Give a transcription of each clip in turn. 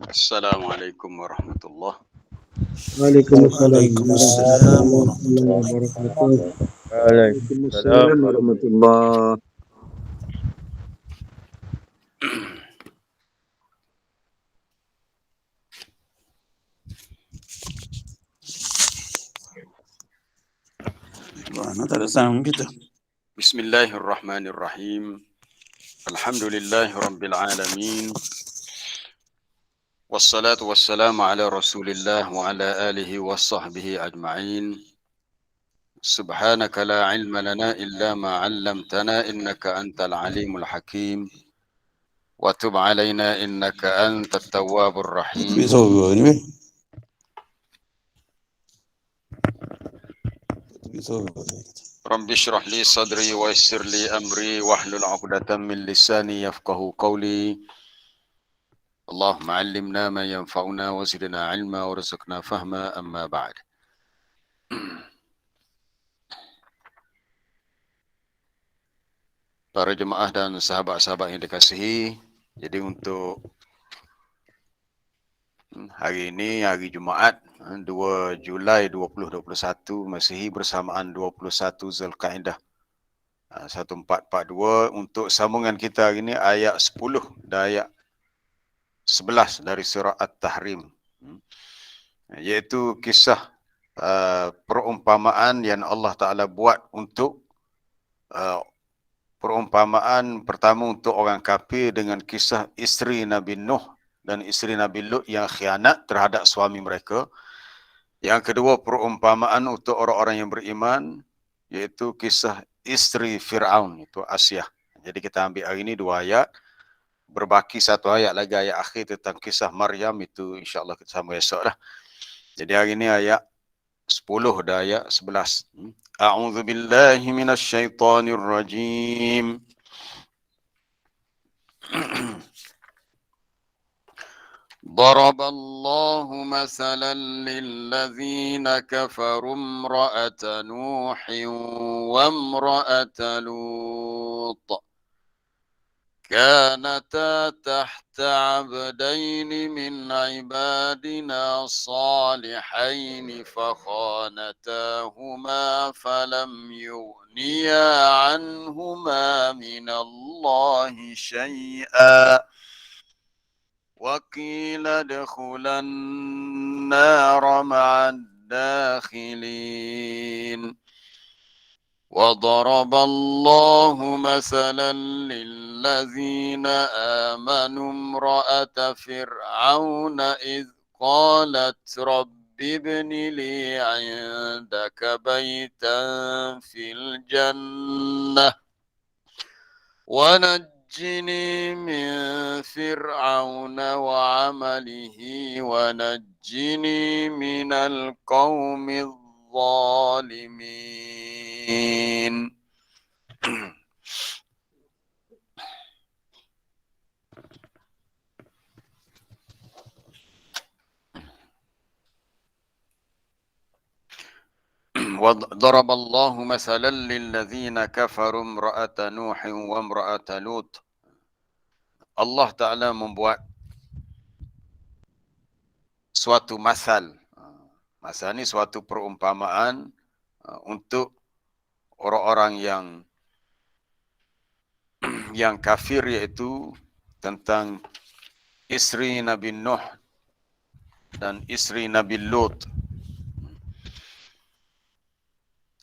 Assalamualaikum warahmatullahi Waalaikumsalam Waalaikumsalam warahmatullahi warahmatullahi wabarakatuh. Waalaikumsalam warahmatullahi. Mana tak ada sound kita. Bismillahirrahmanirrahim. Alhamdulillahi rabbil alamin. Wassalatu wassalamu ala rasulillah wa ala alihi wa sahbihi ajma'in. Subhanaka la ilma lana illa ma 'allamtana innaka antal alimul hakim. Wa tub 'alaina innaka antat tawwabur rahim. Bisa ni weh. Bisa. Rabbi shrah li sadri wa yassir li amri wahlul 'uqdatam min lisani yafqahu qawli. Allahumma 'allimna ma yanfa'una wa zidna 'ilma warzuqna fahma amma ba'd. Para jemaah dan sahabat-sahabat yang dikasihi, jadi untuk hari ini, hari Jumaat, 2 Julai 2021, Masihi bersamaan 21 Zulkaidah 1442, untuk sambungan kita hari ini ayat 10 dan ayat 11 dari surah At-Tahrim, iaitu kisah perumpamaan yang Allah Ta'ala buat untuk perumpamaan pertama untuk orang kafir dengan kisah isteri Nabi Nuh dan isteri Nabi Lut yang khianat terhadap suami mereka. Yang kedua, perumpamaan untuk orang-orang yang beriman, iaitu kisah isteri Fir'aun, itu Asyah. Jadi kita ambil hari ini 2 ayat, berbaki 1 ayat lagi, ayat akhir tentang kisah Maryam, itu insyaAllah kita sambung esok lah. Jadi hari ini ayat 10 dan ayat 11. A'udzu billahi minasyaitonir rajim. Daraballahu masalan lilladzina kafaru imra'ata Nuhin wa imra'ata Lut. كانتا تحت عبدين من عبادنا صالحين فخانتاهما فلم يغنيا عنهما من الله شيئا وقيل ادخلا النار مع الداخلين وضرب الله مثلا للذين آمنوا امرأة فرعون إذ قالت رب ابن لي عندك بيتا في الجنة ونجني من فرعون وعمله ونجني من القوم الظالمين. وضرب الله مثلا للذين كفروا امرأة نوح وامرأة لوط. Allah Ta'ala membuat suatu masal. Masal ni suatu perumpamaan untuk orang-orang yang kafir, iaitu tentang isteri Nabi Nuh dan isteri Nabi Lut.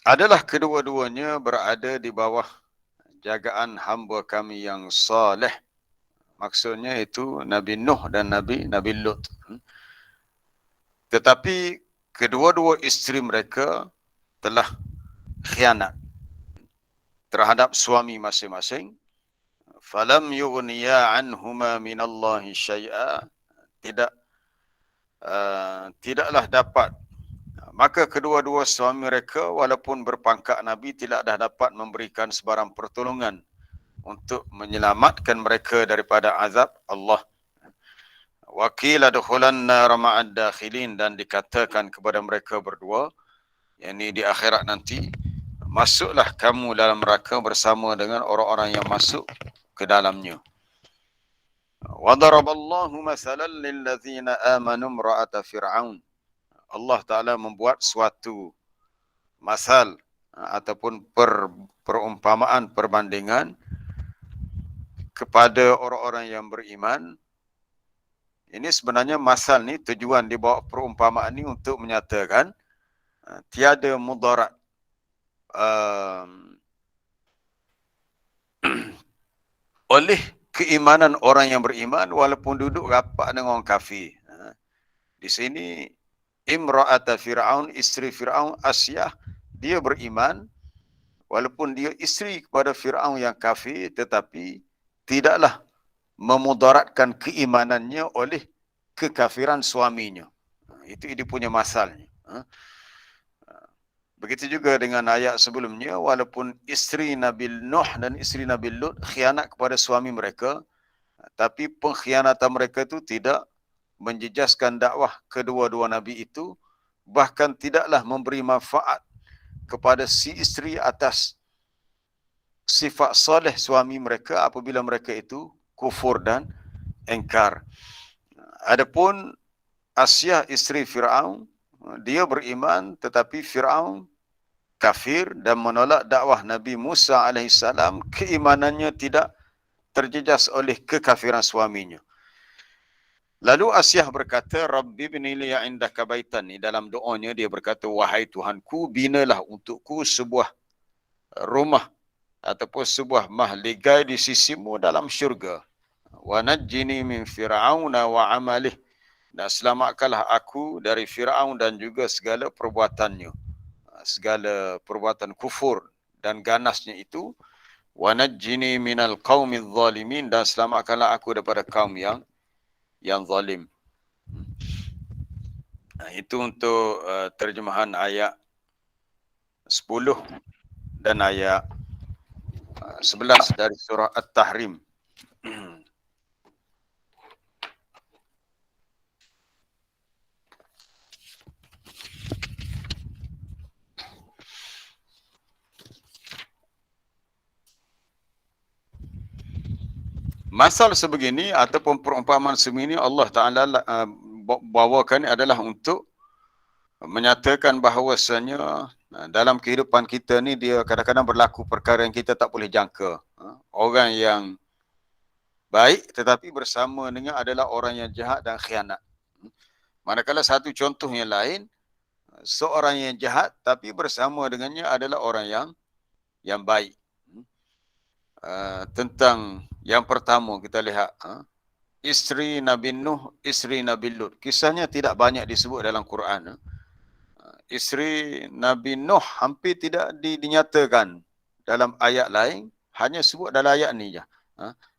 Adalah kedua-duanya berada di bawah jagaan hamba kami yang saleh. Maksudnya itu Nabi Nuh dan Nabi Lut. Tetapi kedua-dua isteri mereka telah khianat terhadap suami masing-masing. Falam yughniya anhuma minallahi syai'a. Tidaklah dapat, maka kedua-dua suami mereka walaupun berpangkat Nabi tidaklah dapat memberikan sebarang pertolongan untuk menyelamatkan mereka daripada azab Allah. Wa qila dukhulan nar ma'ad dakhilin, dan dikatakan kepada mereka berdua, yakni di akhirat nanti, masuklah kamu dalam neraka bersama dengan orang-orang yang masuk ke dalamnya. Wa daraballahu masalan lil ladzina amanu imra'ata fir'aun. Allah Taala membuat suatu masal ataupun perumpamaan, perbandingan kepada orang-orang yang beriman. Ini sebenarnya masal ni, tujuan dibawa perumpamaan ni untuk menyatakan tiada mudarat oleh keimanan orang yang beriman walaupun duduk rapat dengan orang kafir. Di sini imra'ata Fir'aun, isteri Fir'aun Asyah, dia beriman walaupun dia isteri kepada Fir'aun yang kafir, tetapi tidaklah memudaratkan keimanannya oleh kekafiran suaminya. Itu dia punya masalnya. Begitu juga dengan ayat sebelumnya, walaupun isteri Nabi Nuh dan isteri Nabi Lut khianat kepada suami mereka, tapi pengkhianatan mereka itu tidak menjejaskan dakwah kedua-dua Nabi itu, bahkan tidaklah memberi manfaat kepada si isteri atas sifat soleh suami mereka apabila mereka itu kufur dan engkar. Adapun Asyah isteri Fir'aun, dia beriman tetapi Fir'aun kafir dan menolak dakwah Nabi Musa alaihissalam, keimanannya tidak terjejas oleh kekafiran suaminya. Lalu Asyah berkata, Rabbi binili indaka baitan. Dalam doanya dia berkata, wahai Tuhanku, binalah untukku sebuah rumah ataupun sebuah mahligai di sisimu dalam syurga. Wa najjini min fir'auna wa amalih. Dan selamatkanlah aku dari Fir'aun dan juga segala perbuatannya, segala perbuatan kufur dan ganasnya itu. Wa najjini minal qaumidz zalimin, dan selamatkanlah aku daripada kaum yang zalim. Itu untuk terjemahan ayat 10 dan ayat 11 dari surah At-Tahrim. Masal sebegini ataupun perumpamaan sebegini Allah Ta'ala bawakan adalah untuk menyatakan bahawasanya dalam kehidupan kita ni dia kadang-kadang berlaku perkara yang kita tak boleh jangka. Orang yang baik tetapi bersama dengan adalah orang yang jahat dan khianat. Manakala satu contoh yang lain, seorang yang jahat tapi bersama dengannya adalah orang yang baik. Tentang yang pertama kita lihat isteri Nabi Nuh, isteri Nabi Lut. Kisahnya tidak banyak disebut dalam Quran. Isteri Nabi Nuh hampir tidak dinyatakan dalam ayat lain, hanya sebut dalam ayat ni je.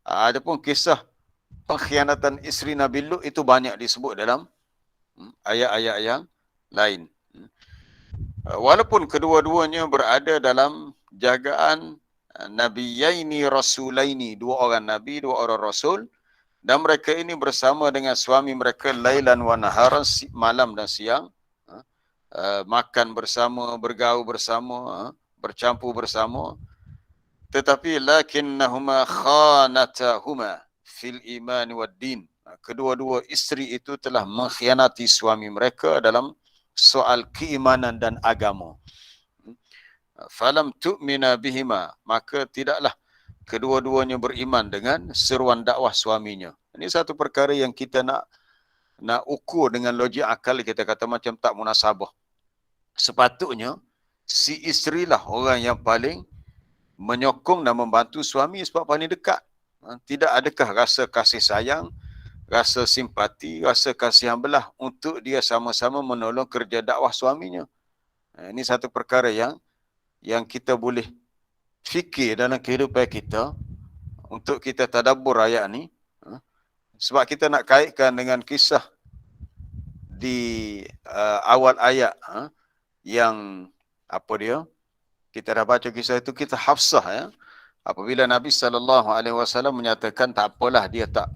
Adapun kisah pengkhianatan isteri Nabi Lut itu banyak disebut dalam ayat-ayat yang lain. Walaupun kedua-duanya berada dalam jagaan Nabiyaini Rasulaini, dua orang Nabi, dua orang Rasul, dan mereka ini bersama dengan suami mereka lailan wa naharan, malam dan siang, makan bersama, bergaul bersama, bercampur bersama. Tetapi lakinnahuma khanatahuma fil iman wad din. Kedua-dua isteri itu telah mengkhianati suami mereka dalam soal keimanan dan agama. Falam tu'mina bihima, maka tidaklah kedua-duanya beriman dengan seruan dakwah suaminya. Ini satu perkara yang kita nak ukur dengan logik akal, kita kata macam tak munasabah. Sepatutnya si isterilah orang yang paling menyokong dan membantu suami sebab paling dekat. Tidak adakah rasa kasih sayang, rasa simpati, rasa kasihan belah untuk dia sama-sama menolong kerja dakwah suaminya. Ini satu perkara yang kita boleh fikir dalam kehidupan kita untuk kita tadabbur ayat ni. Sebab kita nak kaitkan dengan kisah di awal ayat yang apa dia? Kita dah baca kisah itu, kita Hafsah ya. Apabila Nabi SAW menyatakan tak apalah, dia tak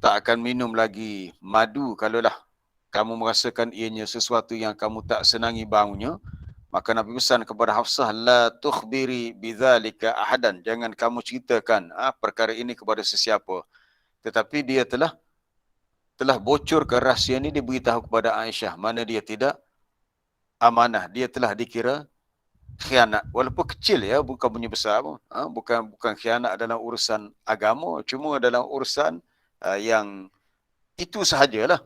akan minum lagi madu kalaulah kamu merasakan ianya sesuatu yang kamu tak senangi baunya. Maka Nabi pesan kepada Hafsah, la tukhbiri bidzalika ahadan, jangan kamu ceritakan perkara ini kepada sesiapa. tetapi dia telah bocorkan rahsia ni, dia beritahu kepada Aisyah, mana dia tidak amanah, dia telah dikira khianat. Walaupun kecil ya, bukan punya besar pun. Bukan khianat dalam urusan agama, cuma dalam urusan yang itu sahajalah.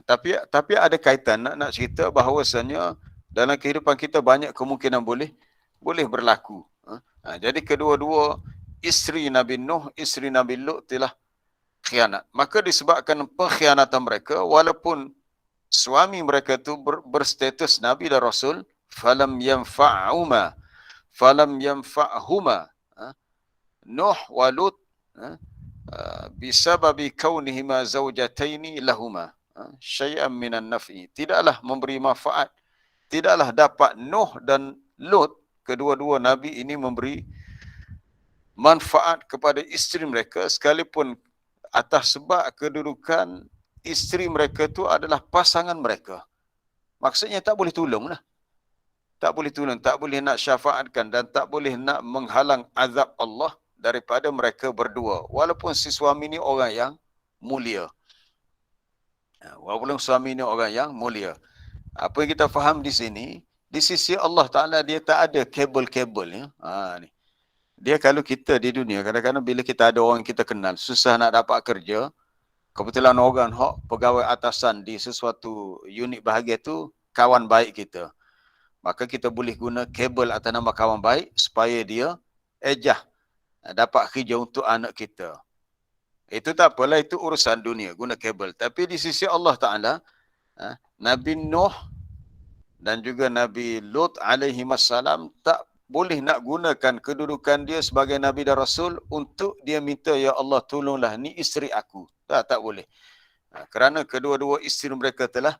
Tapi ada kaitan, nak cerita bahawasanya dalam kehidupan kita banyak kemungkinan boleh berlaku. Jadi kedua-dua isteri Nabi Nuh, isteri Nabi Lut telah khianat. Maka disebabkan pengkhianatan mereka, walaupun suami mereka tu berstatus Nabi dan Rasul, falam yanfa'huma Nuh wa Lut bisababi kaunihima zawjataini lahuma syai'an minan naf'i, tidaklah memberi manfaat, tidaklah dapat Nuh dan Lut, kedua-dua Nabi ini memberi manfaat kepada isteri mereka, sekalipun atas sebab kedudukan isteri mereka tu adalah pasangan mereka. Maksudnya tak boleh tolong lah. Tak boleh tolong, tak boleh nak syafaatkan dan tak boleh nak menghalang azab Allah daripada mereka berdua. Walaupun si suami ni orang yang mulia. Apa yang kita faham di sini, di sisi Allah Ta'ala dia tak ada kabel-kabel. Ya? Ni. Dia kalau kita di dunia, kadang-kadang bila kita ada orang kita kenal, susah nak dapat kerja, kebetulan orang pegawai atasan di sesuatu unit bahagian tu kawan baik kita. Maka kita boleh guna kabel atas nama kawan baik supaya dia ejah dapat kerja untuk anak kita. Itu tak apalah, itu urusan dunia, guna kabel. Tapi di sisi Allah Ta'ala, Nabi Nuh dan juga Nabi Lut alaihi wassalam tak boleh nak gunakan kedudukan dia sebagai Nabi dan Rasul untuk dia minta, ya Allah tolonglah ni isteri aku. Tak boleh. Kerana kedua-dua isteri mereka telah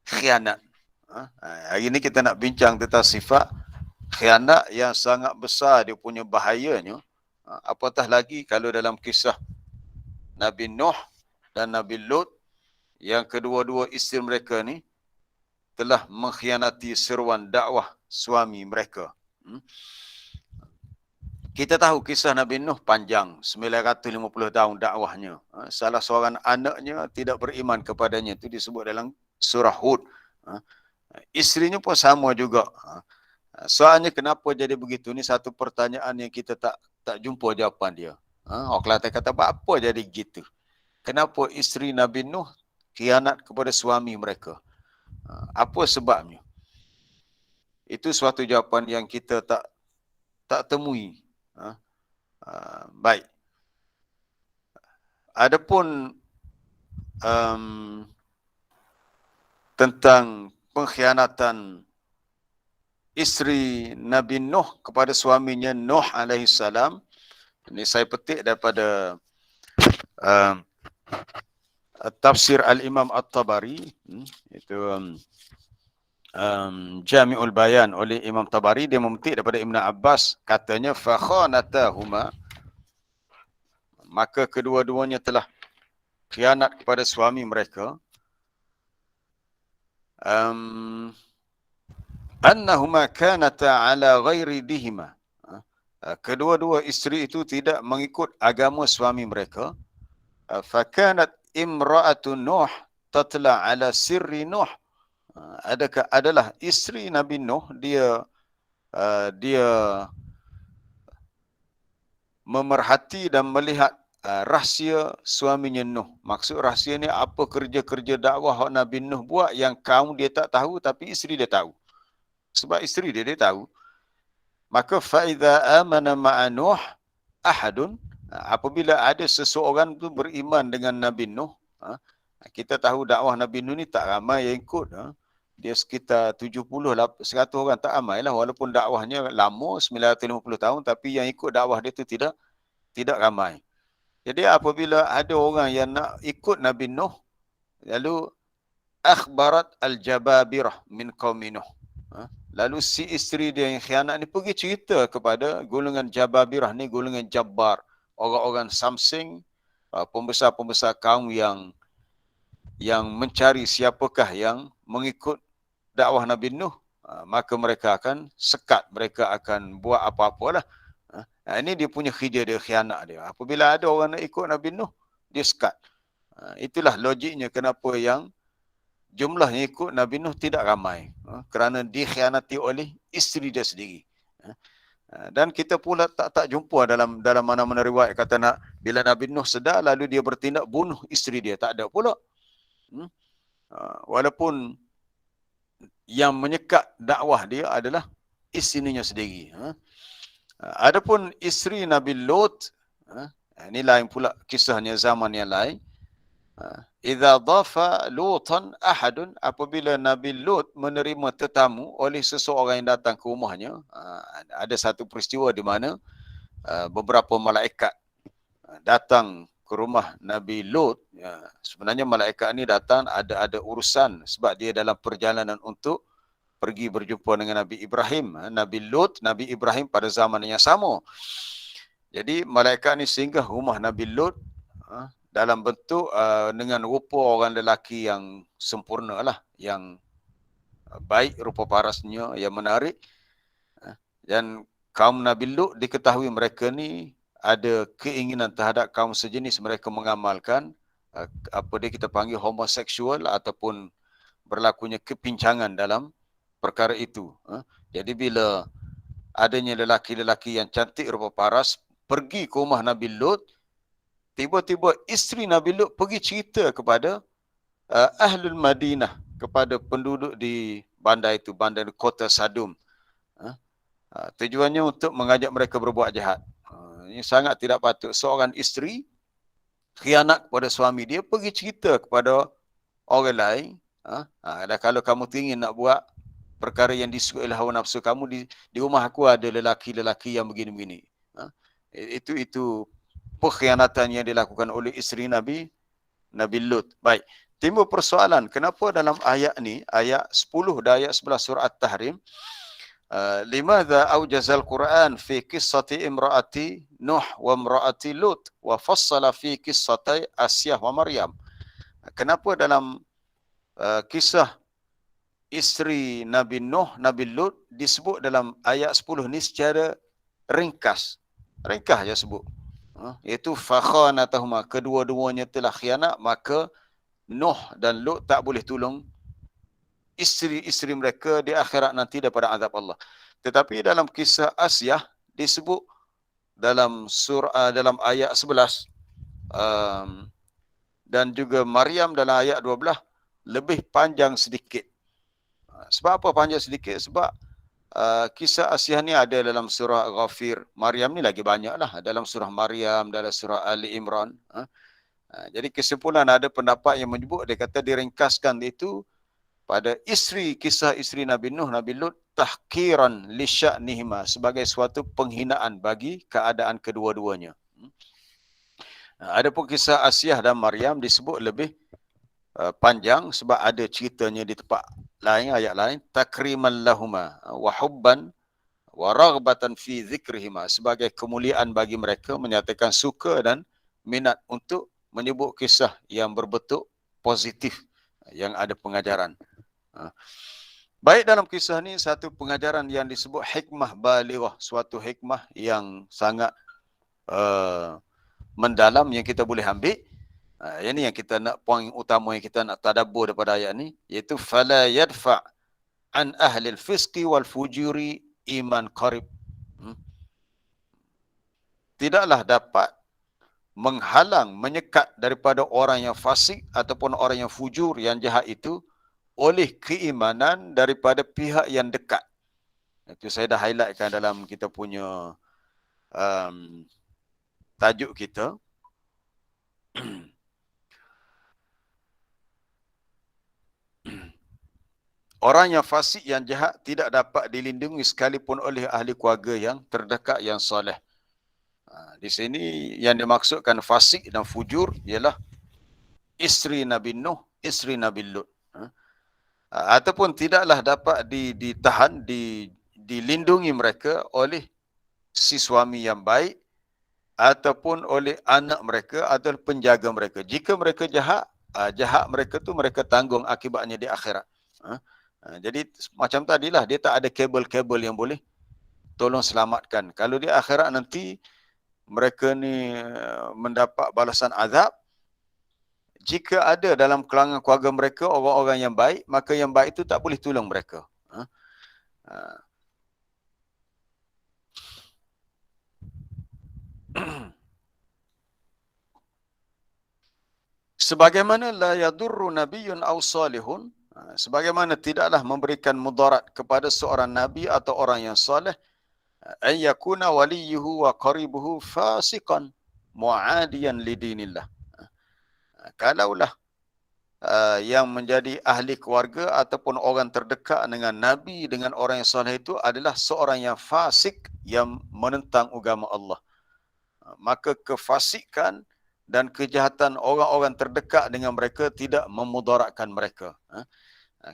khianat. Hari ini kita nak bincang tentang sifat khianat yang sangat besar dia punya bahayanya. Apatah lagi kalau dalam kisah Nabi Nuh dan Nabi Lut, yang kedua-dua isteri mereka ni telah mengkhianati seruan dakwah suami mereka. Kita tahu kisah Nabi Nuh panjang, 950 tahun dakwahnya. Salah seorang anaknya tidak beriman kepadanya, itu disebut dalam surah Hud. Isterinya pun sama juga. Soalnya kenapa jadi begitu, ni satu pertanyaan yang kita tak jumpa jawapan dia. Orang Kelantan kata, apa jadi gitu? Kenapa isteri Nabi Nuh khianat kepada suami mereka? Apa sebabnya? Itu suatu jawapan yang kita tak temui. Baik. Adapun tentang pengkhianatan isteri Nabi Nuh kepada suaminya Nuh alaihi salam, ini saya petik daripada tafsir Al-Imam At-Tabari, itu Jami'ul Bayan oleh Imam Tabari. Dia memetik daripada Ibn Abbas, katanya fakhanatahuma, maka kedua-duanya telah khianat kepada suami mereka. Annahuma kanata ala ghairi dihima, kedua-dua isteri itu tidak mengikut agama suami mereka. Fakanat imra'atu Nuh tatla ala sirri Nuh, adalah isteri Nabi Nuh, dia memerhati dan melihat rahsia suaminya Nuh. Maksud rahsia ni apa, kerja-kerja dakwah Nabi Nuh buat yang kaum dia tak tahu, tapi isteri dia tahu. Sebab isteri dia tahu. Maka faidha amana ma'a Nuh ahadun, apabila ada seseorang tu beriman dengan Nabi Nuh, kita tahu dakwah Nabi Nuh ni tak ramai yang ikut. Dia sekitar 70-100 orang, tak ramai lah. Walaupun dakwahnya lama, 950 tahun, tapi yang ikut dakwah dia tu tidak ramai. Jadi apabila ada orang yang nak ikut Nabi Nuh, lalu akhbarat al-jababirah min qaumi Nuh, lalu si isteri dia yang khianat ni pergi cerita kepada golongan jababirah ni, golongan jabbar, orang-orang samsing, pembesar-pembesar kaum yang mencari siapakah yang mengikut dakwah Nabi Nuh, maka mereka akan sekat, mereka akan buat apa-apalah. Ini dia punya kerja dia, khianat dia. Apabila ada orang nak ikut Nabi Nuh, dia sekat. Itulah logiknya kenapa yang jumlah yang ikut Nabi Nuh tidak ramai. Kerana dikhianati oleh isteri dia sendiri. Dan kita pula tak jumpa dalam mana-mana riwayat kata nak bila Nabi Nuh sedar lalu dia bertindak bunuh isteri dia. Tak ada pula. Walaupun yang menyekat dakwah dia adalah isterinya sendiri. Adapun isteri Nabi Lut, ini lain pula kisahnya zaman yang lain. Idza dhafa Lutan ahadun, apabila Nabi Lut menerima tetamu oleh seseorang yang datang ke rumahnya, ada satu peristiwa di mana beberapa malaikat datang ke rumah Nabi Lut. Sebenarnya malaikat ni datang ada urusan sebab dia dalam perjalanan untuk pergi berjumpa dengan Nabi Ibrahim. Nabi Lut, Nabi Ibrahim pada zaman yang sama. Jadi malaikat ni singgah rumah Nabi Lut dalam bentuk dengan rupa orang lelaki yang sempurna lah, yang baik rupa parasnya, yang menarik. Dan kaum Nabi Lut diketahui mereka ni ada keinginan terhadap kaum sejenis, mereka mengamalkan apa dia kita panggil homoseksual ataupun berlakunya kepincangan dalam perkara itu. Jadi bila adanya lelaki-lelaki yang cantik rupa paras pergi ke rumah Nabi Lut, tiba-tiba isteri Nabi Lut pergi cerita kepada Ahlul Madinah, kepada penduduk di bandar itu, bandar kota Sadum. Tujuannya untuk mengajak mereka berbuat jahat. Ini sangat tidak patut. Seorang isteri khianat kepada suami dia, pergi cerita kepada orang lain. Dan kalau kamu ingin nak buat perkara yang disukai oleh hawa nafsu kamu, di rumah aku ada lelaki-lelaki yang begini-begini. Itu pengkhianatan yang dilakukan oleh isteri Nabi Lut. Baik, timbul persoalan, kenapa dalam ayat ni, ayat 10 dan ayat 11 surah At-Tahrim, limadha awjazal Quran fi qissati imraati Nuh wa imraati Lut wa fassala fi qissati Asyah wa Maryam. Kenapa dalam kisah isteri Nabi Nuh, Nabi Lut disebut dalam ayat 10 ni secara ringkas. Ringkas je sebut. Iaitu fakhanatahuma, kedua-duanya telah khianat, maka Nuh dan Lut tak boleh tolong isteri-isteri mereka di akhirat nanti daripada azab Allah. Tetapi dalam kisah Asyah disebut dalam surah dalam ayat 11 dan juga Maryam dalam ayat 12 lebih panjang sedikit. Sebab apa panjang sedikit? Sebab kisah Asyah ni ada dalam surah Ghafir. Maryam ni lagi banyak lah. Dalam surah Maryam, dalam surah Ali Imran. Jadi kesimpulan ada pendapat yang menyebut, dia kata diringkaskan itu pada kisah isteri Nabi Nuh, Nabi Lut, tahkiran li sya'nihima, sebagai suatu penghinaan bagi keadaan kedua-duanya. Adapun kisah Asyah dan Maryam disebut lebih panjang sebab ada ceritanya di tempat lain, ayat lain, takriman lahuma wa hubban wa raghbatan fi zikrihima, sebagai kemuliaan bagi mereka, menyatakan suka dan minat untuk menyebut kisah yang berbentuk positif, yang ada pengajaran. Baik, dalam kisah ni satu pengajaran yang disebut hikmah balighah, suatu hikmah yang sangat mendalam yang kita boleh ambil. Ini yang kita nak, poin utama yang kita nak tadabbur daripada ayat ni, iaitu fala yadfa' an ahli al-fisqi wal fujuri iman qarib. Tidaklah dapat menghalang, menyekat daripada orang yang fasik ataupun orang yang fujur, yang jahat itu, oleh keimanan daripada pihak yang dekat. Itu saya dah highlightkan dalam kita punya tajuk kita. Orang yang fasik, yang jahat tidak dapat dilindungi sekalipun oleh ahli keluarga yang terdekat yang soleh. Di sini yang dimaksudkan fasik dan fujur ialah isteri Nabi Nuh, isteri Nabi Lut. Ataupun tidaklah dapat ditahan, dilindungi mereka oleh si suami yang baik ataupun oleh anak mereka atau penjaga mereka. Jika mereka jahat, jahat mereka tu mereka tanggung akibatnya di akhirat. Jadi macam tadilah, dia tak ada kabel-kabel yang boleh tolong selamatkan. Kalau di akhirat nanti mereka ni mendapat balasan azab, jika ada dalam kalangan keluarga mereka orang-orang yang baik, maka yang baik itu tak boleh tolong mereka. Sebagaimana la yadurru nabiyyun aw salihun, sebagaimana tidaklah memberikan mudarat kepada seorang nabi atau orang yang saleh, an yakuna waliyuhu wa qaribuhu fasiqan mu'adiyan lidinillah. Kalaulah yang menjadi ahli keluarga ataupun orang terdekat dengan nabi, dengan orang yang saleh itu adalah seorang yang fasik yang menentang agama Allah, maka kefasikan dan kejahatan orang-orang terdekat dengan mereka tidak memudaratkan mereka.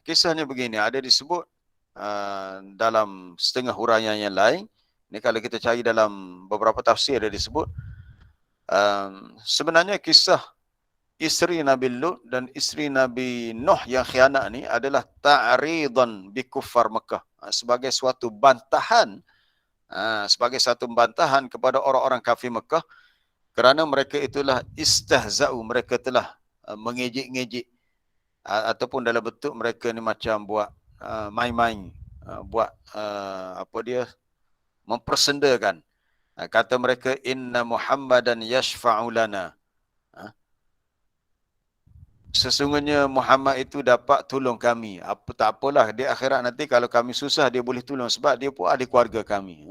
Kisahnya begini, ada disebut dalam setengah huraian yang lain. Ini kalau kita cari dalam beberapa tafsir ada disebut, sebenarnya kisah isteri Nabi Lut dan isteri Nabi Nuh yang khianat ni adalah ta'ridan bi kuffar Mekah, sebagai suatu bantahan, kepada orang-orang kafir Mekah, kerana mereka itulah istahza'u, mereka telah mengejek-ngejek, ataupun dalam bentuk mereka ni macam buat main-main, buat mempersendakan. Kata mereka, inna Muhammadan yashfa'u lana, sesungguhnya Muhammad itu dapat tolong kami. Tak apalah, di akhirat nanti kalau kami susah dia boleh tolong, sebab dia pun ahli keluarga kami.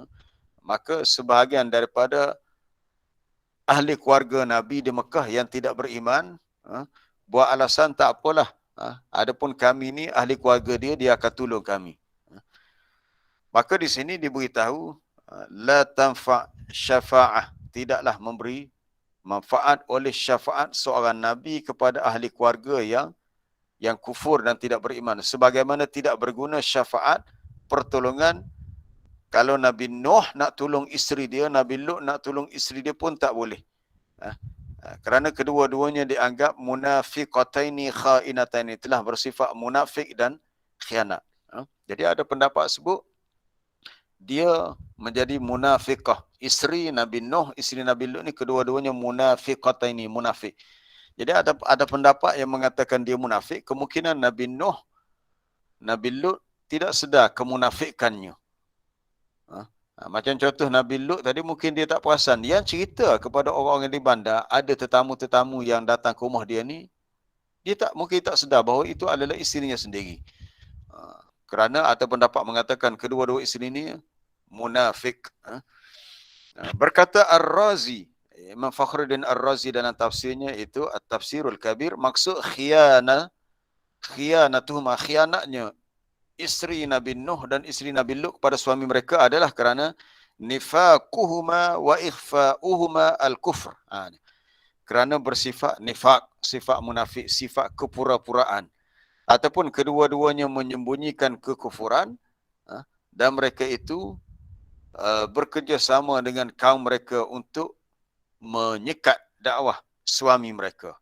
Maka sebahagian daripada ahli keluarga Nabi di Mekah yang tidak beriman, buat alasan tak apalah, adapun kami ni ahli keluarga dia, dia akan tolong kami. Maka di sini diberitahu, la tanfa' syafa'ah, tidaklah memberi manfaat oleh syafaat seorang Nabi kepada ahli keluarga yang kufur dan tidak beriman. Sebagaimana tidak berguna syafaat pertolongan kalau Nabi Nuh nak tolong isteri dia, Nabi Lut nak tolong isteri dia pun tak boleh. Kerana kedua-duanya dianggap munafiqataini khainataini, telah bersifat munafik dan khianat. Jadi ada pendapat sebut dia menjadi munafiqah. Isteri Nabi Nuh, isteri Nabi Lut ni kedua-duanya munafiqataini, munafik. Jadi ada pendapat yang mengatakan dia munafik. Kemungkinan Nabi Nuh, Nabi Lut tidak sedar kemunafikannya. Macam contoh Nabi Lut tadi, mungkin dia tak perasan. Yang cerita kepada orang-orang di bandar, ada tetamu-tetamu yang datang ke rumah dia ni, dia mungkin tak sedar bahawa itu adalah isterinya sendiri. Kerana ada pendapat mengatakan kedua-dua isteri ni munafik. Berkata Ar-Razi, Imam Fakhruddin Ar-Razi dalam tafsirnya itu At-Tafsirul Kabir, maksud khianatuhuma, khianatnya isteri Nabi Nuh dan isteri Nabi Lut kepada suami mereka adalah kerana nifaquhuma wa ikhfa'uhuma al-kufr. Kerana bersifat nifaq, sifat munafik, sifat kepura-puraan, ataupun kedua-duanya menyembunyikan kekufuran, dan mereka itu bekerjasama dengan kaum mereka untuk menyekat dakwah suami mereka.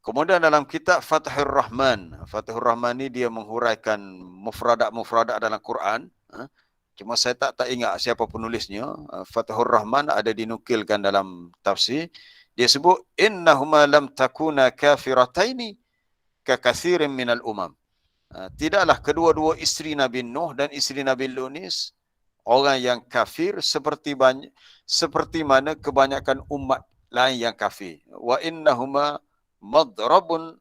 Kemudian dalam kitab Fathur Rahman, Fathur Rahman ni dia menghuraikan mufradat-mufradat dalam Quran. Cuma saya tak ingat siapa penulisnya. Fathur Rahman ada dinukilkan dalam tafsir. Dia sebut, innahuma lam takuna kafirataini ka kathirin minal umam. Tidaklah kedua-dua isteri Nabi Nuh dan isteri Nabi Lut ni orang yang kafir seperti mana kebanyakan umat lain yang kafir. Wa innahuma madrabun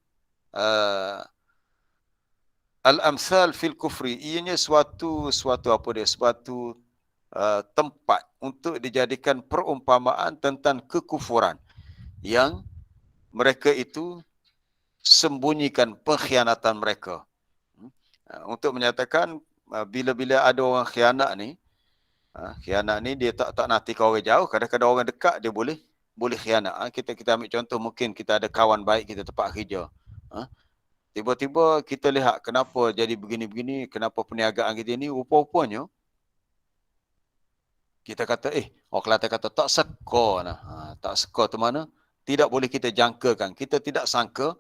al-amsal fil kufri. Ianya suatu tempat untuk dijadikan perumpamaan tentang kekufuran yang mereka itu sembunyikan pengkhianatan mereka. Untuk menyatakan bila-bila ada orang khianat ni dia tak nanti kau orang jauh, kadang-kadang orang dekat dia boleh khianat. Kita ambil contoh, mungkin kita ada kawan baik kita tempat kerja. Tiba-tiba kita lihat kenapa jadi begini-begini, kenapa perniagaan kita ni rupa-rupanya kita kata orang Kelantan kata tak seka nah. Tak seka tu mana? Tidak boleh kita jangkakan. Kita tidak sangka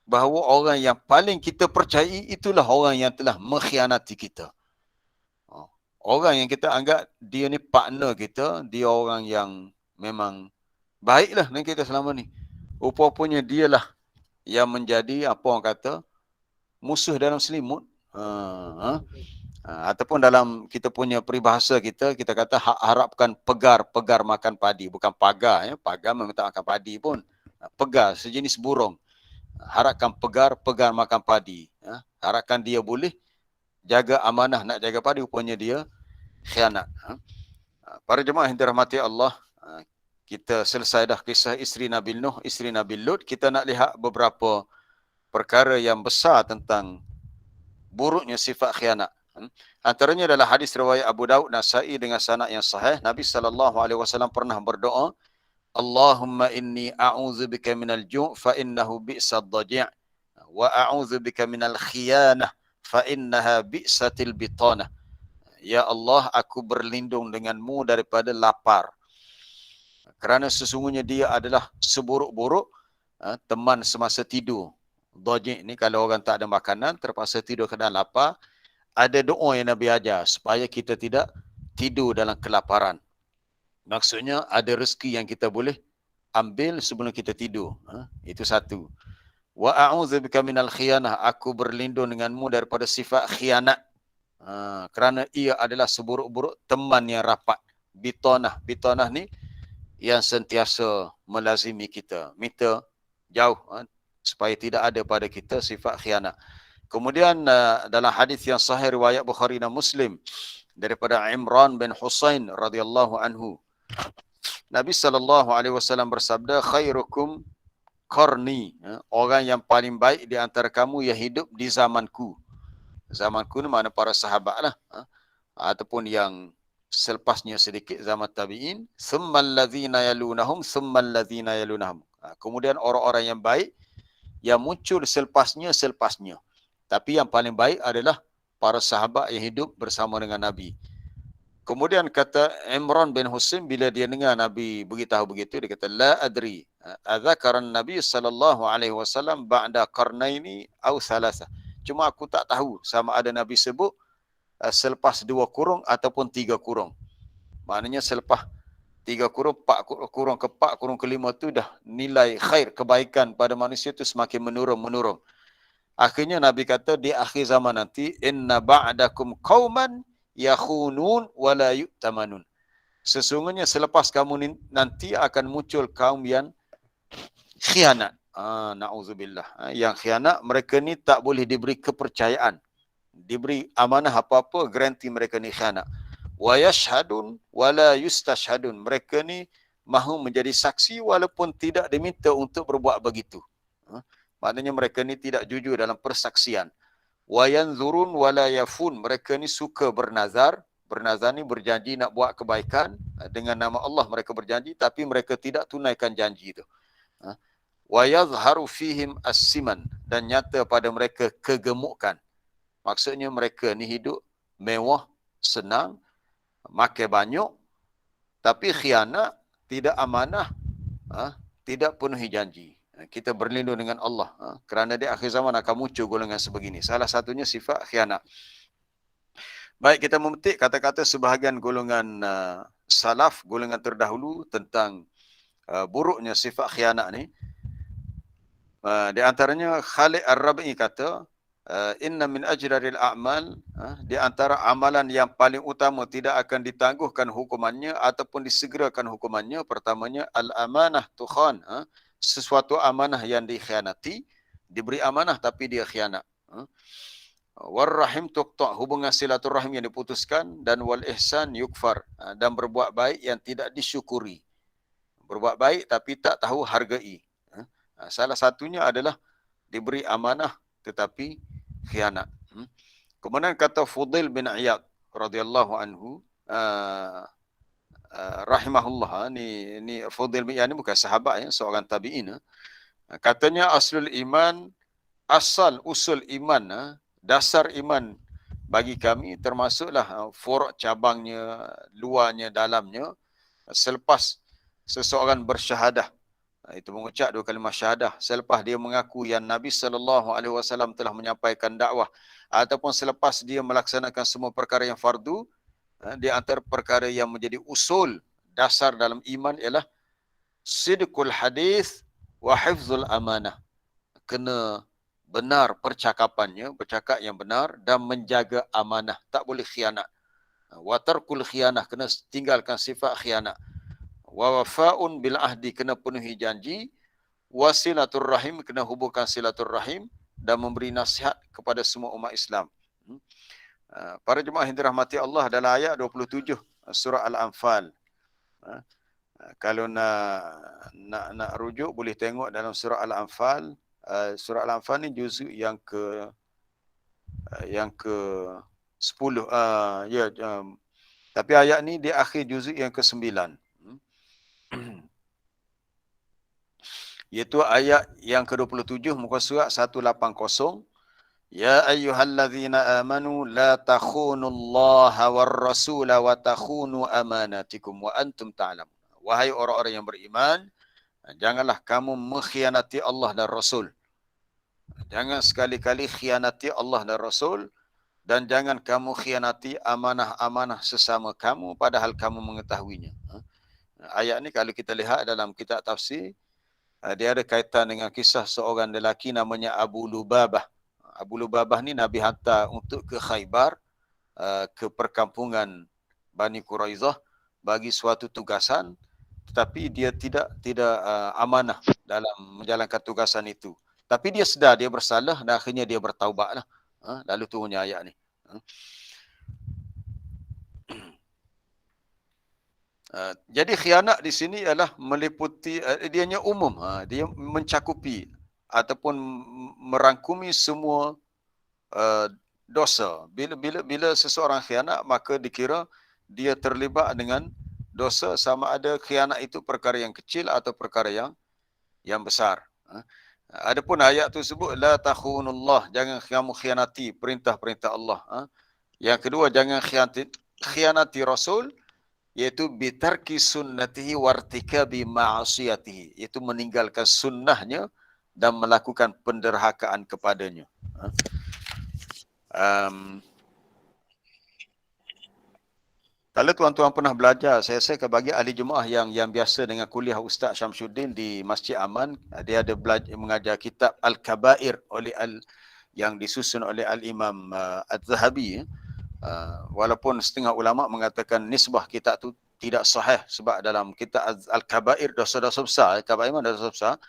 bahawa orang yang paling kita percayai itulah orang yang telah mengkhianati kita. Orang yang kita anggap dia ni partner kita, dia orang yang memang baiklah dengan kita selama ni. Rupa-rupanya dialah yang menjadi apa orang kata musuh dalam selimut. Ataupun dalam kita punya peribahasa kita kata harapkan pegar makan padi, bukan pagar ya. Pagar memang tak makan padi pun. Pegar sejenis burung. Harapkan pegar makan padi. Harapkan dia boleh jaga amanah nak jaga padi, rupanya dia khianat. Para jemaah yang dirahmati Allah, kita selesai dah kisah isteri Nabi Nuh, isteri Nabi Lut. Kita nak lihat beberapa perkara yang besar tentang buruknya sifat khianat. Antaranya adalah hadis riwayat Abu Daud Nasa'i dengan sanad yang sahih. Nabi SAW pernah berdoa, Allahumma inni a'udzubika minal ju' fa innahu bi'sad dhaji' wa a'udzubika minal khiyanah fa innaha bi'satil bitanah. Ya Allah, aku berlindung denganmu daripada lapar, kerana sesungguhnya dia adalah seburuk-buruk teman semasa tidur. Dhaji' ni kalau orang tak ada makanan, terpaksa tidur kerana lapar. Ada doa yang Nabi ajar supaya kita tidak tidur dalam kelaparan. Maksudnya ada rezeki yang kita boleh ambil sebelum kita tidur. Itu satu. Wa a'udzubika minal khiyanah. Aku berlindung denganmu daripada sifat khianat. Kerana ia adalah seburuk-buruk teman yang rapat. Bitanah ni yang sentiasa melazimi kita. Minta jauh supaya tidak ada pada kita sifat khianat. Kemudian dalam hadis yang sahih riwayat Bukhari dan Muslim daripada Imran bin Husain radhiyallahu anhu, Nabi SAW bersabda, khairukum qarni, orang yang paling baik di antara kamu yang hidup di zamanku. Zamanku ni mana para sahabat lah, ataupun yang selepasnya sedikit, zaman tabi'in. Thumma allazina yalunahum, thumma allazina yalunahum. Kemudian orang-orang yang baik yang muncul selepasnya. Tapi yang paling baik adalah para sahabat yang hidup bersama dengan Nabi. Kemudian kata Imran bin Husain, bila dia dengar Nabi beritahu begitu, dia kata, la adri adzakaran Nabi SAW ba'da qarnaini aw thalatha. Cuma aku tak tahu sama ada Nabi sebut selepas 2 kurung ataupun 3 kurung. Maknanya selepas 3 kurung, 4 kurung ke 4 kurung ke 5 tu dah nilai khair, kebaikan pada manusia tu semakin menurun. Akhirnya Nabi kata di akhir zaman nanti, inna ba'dakum qauman yakhunun wa la yu'tamanun. Sesungguhnya selepas kamu nanti akan muncul kaum yang khianat. Na'udzubillah. Yang khianat, mereka ni tak boleh diberi kepercayaan. Diberi amanah apa-apa, garanti mereka ni khianat. Wa yashhadun wa la yustashhadun. Mereka ni mahu menjadi saksi walaupun tidak diminta untuk berbuat begitu. Maknanya mereka ni tidak jujur dalam persaksian. Wa yanzurun wa la yafun. Mereka ni suka bernazar. Bernazar ni berjanji nak buat kebaikan. Dengan nama Allah mereka berjanji, tapi mereka tidak tunaikan janji itu. Wa yadhharu fihim as-siman. Dan nyata pada mereka kegemukan. Maksudnya mereka ni hidup mewah, senang, makan banyak, tapi khianat, tidak amanah, tidak penuhi janji. Kita berlindung dengan Allah, kerana di akhir zaman akan muncul golongan sebegini. Salah satunya sifat khianat. Baik, kita memetik kata-kata sebahagian golongan salaf, golongan terdahulu tentang buruknya sifat khianat ni. Di antaranya Khalid Ar-Rabi'i kata, inna min ajraril a'mal, di antara amalan yang paling utama tidak akan ditangguhkan hukumannya ataupun disegerakan hukumannya, pertamanya al-amanah tukhan, sesuatu amanah yang dikhianati, diberi amanah tapi dia khianat. Warrahim tuqta', hubungan silaturahim yang diputuskan, dan wal ihsan yukfar, dan berbuat baik yang tidak disyukuri. Berbuat baik tapi tak tahu hargai. Salah satunya adalah diberi amanah tetapi khianat. Kemudian kata Fudail bin Iyad radhiyallahu anhu, rahimahullah, ni Fudail bin Iyad ni bukan sahabat ya, seorang tabi'in. Katanya aslul iman, usul iman, dasar iman bagi kami termasuklah furu' cabangnya, luarnya, dalamnya. Selepas seseorang bersyahadah, itu mengucap 2 kalimah syahadah, selepas dia mengaku yang Nabi SAW telah menyampaikan dakwah, ataupun selepas dia melaksanakan semua perkara yang fardu, di antara perkara yang menjadi usul dasar dalam iman ialah sidqul hadis wa hifzul amanah, kena benar percakapannya, bercakap yang benar dan menjaga amanah, tak boleh khianat. Wa tarkul khianah, kena tinggalkan sifat khianat. Wa wafa'un bil ahdi, kena penuhi janji. Wa silaturrahim, kena hubungkan silaturrahim dan memberi nasihat kepada semua umat Islam. Para jemaah yang dirahmati Allah, dalam ayat 27 surah Al-Anfal. Kalau nak rujuk boleh tengok dalam surah Al-Anfal. Surah Al-Anfal ni juzuk yang ke 10. Tapi ayat ni di akhir juzuk yang ke-9. Iaitu ayat yang ke-27 muka surat 180. Ya ayyuhallazina amanu la takhunullaha war rasula wa takhunu amanatikum wa antum ta'lamun. Wahai orang-orang yang beriman, janganlah kamu mengkhianati Allah dan Rasul. Jangan sekali-kali khianati Allah dan Rasul, dan jangan kamu khianati amanah-amanah sesama kamu padahal kamu mengetahuinya. Ayat ni kalau kita lihat dalam kitab tafsir, dia ada kaitan dengan kisah seorang lelaki namanya Abu Lubabah. Abu Lubabah ni Nabi hantar untuk ke Khaybar, ke perkampungan Bani Quraizah bagi suatu tugasan, tetapi dia tidak amanah dalam menjalankan tugasan itu. Tapi dia sedar dia bersalah dan akhirnya dia bertaubatlah. Lalu turunnya ayat ni. Jadi khianat di sini ialah meliputi, dianya umum, dia mencakupi ataupun merangkumi semua dosa. Bila seseorang khianat, maka dikira dia terlibat dengan dosa, sama ada khianat itu perkara yang kecil atau perkara yang besar. Adapun ayat tu sebut la takhunullah, jangan kamu khianati perintah-perintah Allah. Yang kedua, jangan khianati Rasul, iaitu bitarki sunnatihi wartikabi ma'asiyatihi, iaitu meninggalkan sunnahnya dan melakukan penderhakaan kepadanya. Kalau tuan-tuan pernah belajar, saya rasa bagi ahli jemaah yang biasa dengan kuliah Ustaz Syamsuddin di Masjid Aman, dia ada belajar mengajar kitab Al-Kabair yang disusun oleh Al-Imam Az-Zahabi. Walaupun setengah ulama mengatakan nisbah kitab tu tidak sahih, sebab dalam kitab Al-Kabair, dosa-dosa besar, Kabair mana dosa besar,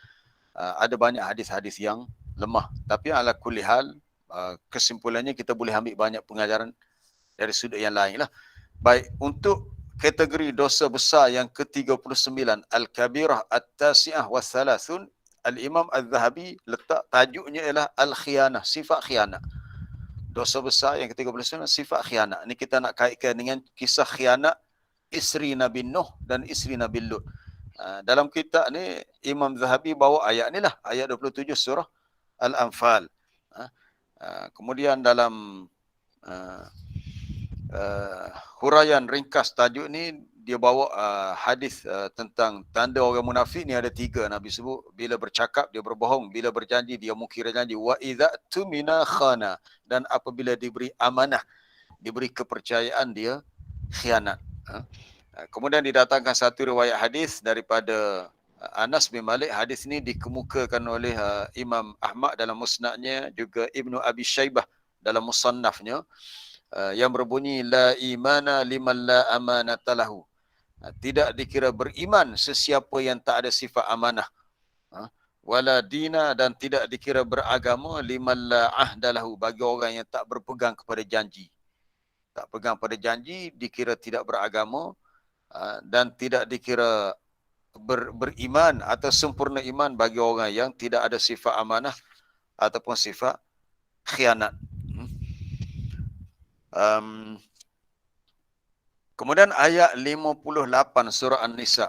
ada banyak hadis-hadis yang lemah. Tapi ala kulli hal, kesimpulannya kita boleh ambil banyak pengajaran dari sudut yang lain lah. Baik, untuk kategori dosa besar yang ke-39, Al-Kabirah At-Tasi'ah wa Thalathun, Al-Imam Az-Zahabi letak tajuknya ialah Al-Khianah, sifat khianat. Dosa besar yang ke-39, sifat khianat. Ini kita nak kaitkan dengan kisah khianat isteri Nabi Nuh dan isteri Nabi Lut. Dalam kitab ni, Imam Zahabi bawa ayat ni lah, ayat 27 surah Al-Anfal. Kemudian dalam huraian ringkas tajuk ni, dia bawa hadis tentang tanda orang munafik ni ada 3. Nabi sebut, bila bercakap dia berbohong, bila berjanji dia mungkir janji, wa idza tumina khana, dan apabila diberi amanah, diberi kepercayaan, dia khianat. Kemudian didatangkan satu riwayat hadis daripada Anas bin Malik. Hadis ini dikemukakan oleh Imam Ahmad dalam musnadnya, juga Ibnu Abi Syaibah dalam musannafnya, yang berbunyi la imana liman la amanata lahu. Tidak dikira beriman sesiapa yang tak ada sifat amanah. Wala dina, dan tidak dikira beragama liman la ahda lahu, bagi orang yang tak berpegang kepada janji. Tak pegang pada janji dikira tidak beragama, dan tidak dikira beriman atau sempurna iman bagi orang yang tidak ada sifat amanah ataupun sifat khianat. Kemudian ayat 58 surah An-Nisa,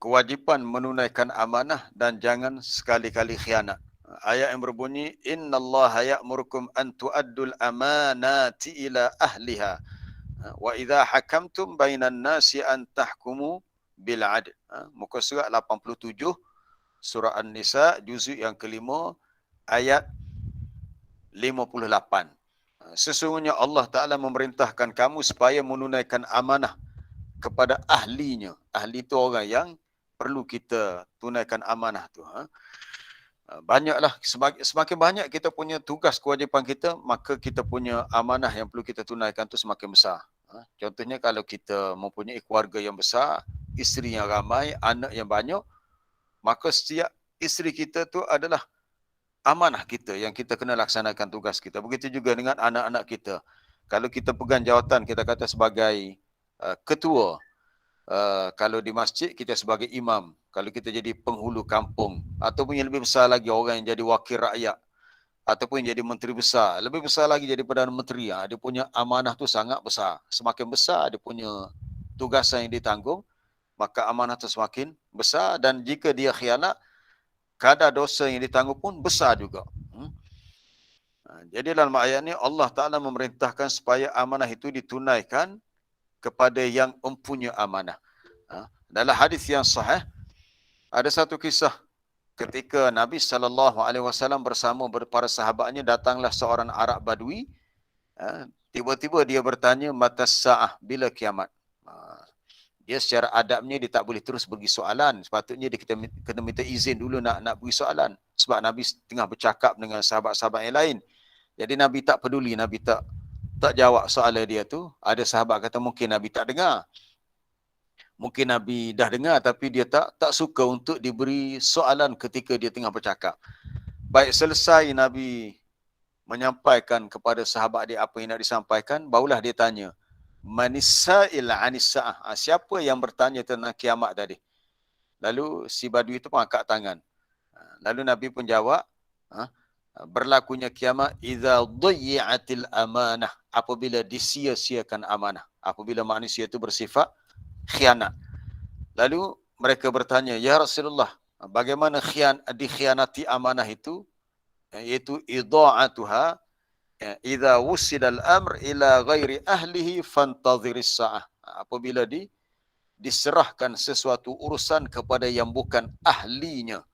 kewajipan menunaikan amanah dan jangan sekali-kali khianat. Ayat yang berbunyi innallaha ya'murukum an tu'addul amanati ila ahliha wa idza hakamtum bainan nasi an tahkumu bil 'adl. Muka surat 87 surah An-Nisa, juzuk yang kelima, ayat 58. Sesungguhnya Allah Ta'ala memerintahkan kamu supaya menunaikan amanah kepada ahlinya. Ahli itu orang yang perlu kita tunaikan amanah tu. Banyaklah, semakin banyak kita punya tugas kewajipan kita, maka kita punya amanah yang perlu kita tunaikan tu semakin besar. Contohnya kalau kita mempunyai keluarga yang besar, isteri yang ramai, anak yang banyak, maka setiap isteri kita tu adalah amanah kita yang kita kena laksanakan tugas kita. Begitu juga dengan anak-anak kita. Kalau kita pegang jawatan, kita kata sebagai ketua, kalau di masjid kita sebagai imam, kalau kita jadi penghulu kampung, ataupun yang lebih besar lagi orang yang jadi wakil rakyat, ataupun yang jadi menteri besar, lebih besar lagi jadi Perdana Menteri, dia punya amanah tu sangat besar. Semakin besar dia punya tugasan yang ditanggung, maka amanah tu semakin besar, dan jika dia khianat, kadar dosa yang ditanggung pun besar juga. Jadi dalam ayat ni Allah Ta'ala memerintahkan supaya amanah itu ditunaikan kepada yang mempunyai amanah. Dalam hadis yang sahih, ada satu kisah ketika Nabi SAW bersama para sahabatnya, datanglah seorang Arab Badui. Tiba-tiba dia bertanya, Matas sa'ah, bila kiamat? Dia secara adabnya dia tak boleh terus bagi soalan. Sepatutnya dia kena minta izin dulu nak bagi soalan. Sebab Nabi tengah bercakap dengan sahabat-sahabat yang lain. Jadi Nabi tak peduli, Nabi tak jawab soalan dia tu. Ada sahabat kata mungkin Nabi tak dengar. Mungkin Nabi dah dengar tapi dia tak suka untuk diberi soalan ketika dia tengah bercakap. Baik selesai Nabi menyampaikan kepada sahabat dia apa yang nak disampaikan, barulah dia tanya, Manisa'il anisa'ah. Siapa yang bertanya tentang kiamat tadi? Lalu si Badui itu pun angkat tangan. Lalu Nabi pun jawab, berlakunya kiamat idza dhayyatil amanah, apabila disia-siakan amanah, apabila manusia itu bersifat khianat. Lalu mereka bertanya, ya Rasulullah, bagaimana dikhianati amanah itu? Iaitu idha'atuha idza wusidal amr ila ghairi ahlihi fantadhiris sa'ah. Apabila diserahkan sesuatu urusan kepada yang bukan ahlinya,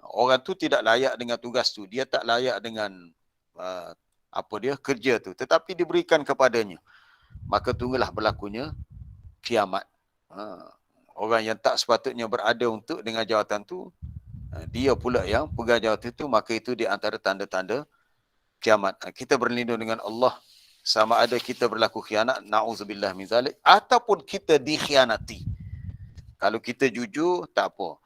orang tu tidak layak dengan tugas tu, dia tak layak dengan kerja tu, tetapi diberikan kepadanya, maka tunggulah berlakunya kiamat. Orang yang tak sepatutnya berada untuk dengan jawatan tu, dia pula yang pegang jawatan tu, maka itu di antara tanda-tanda kiamat. Kita berlindung dengan Allah sama ada kita berlaku khianat, na'udzubillah min zalik, ataupun kita dikhianati. Kalau kita jujur tak apa.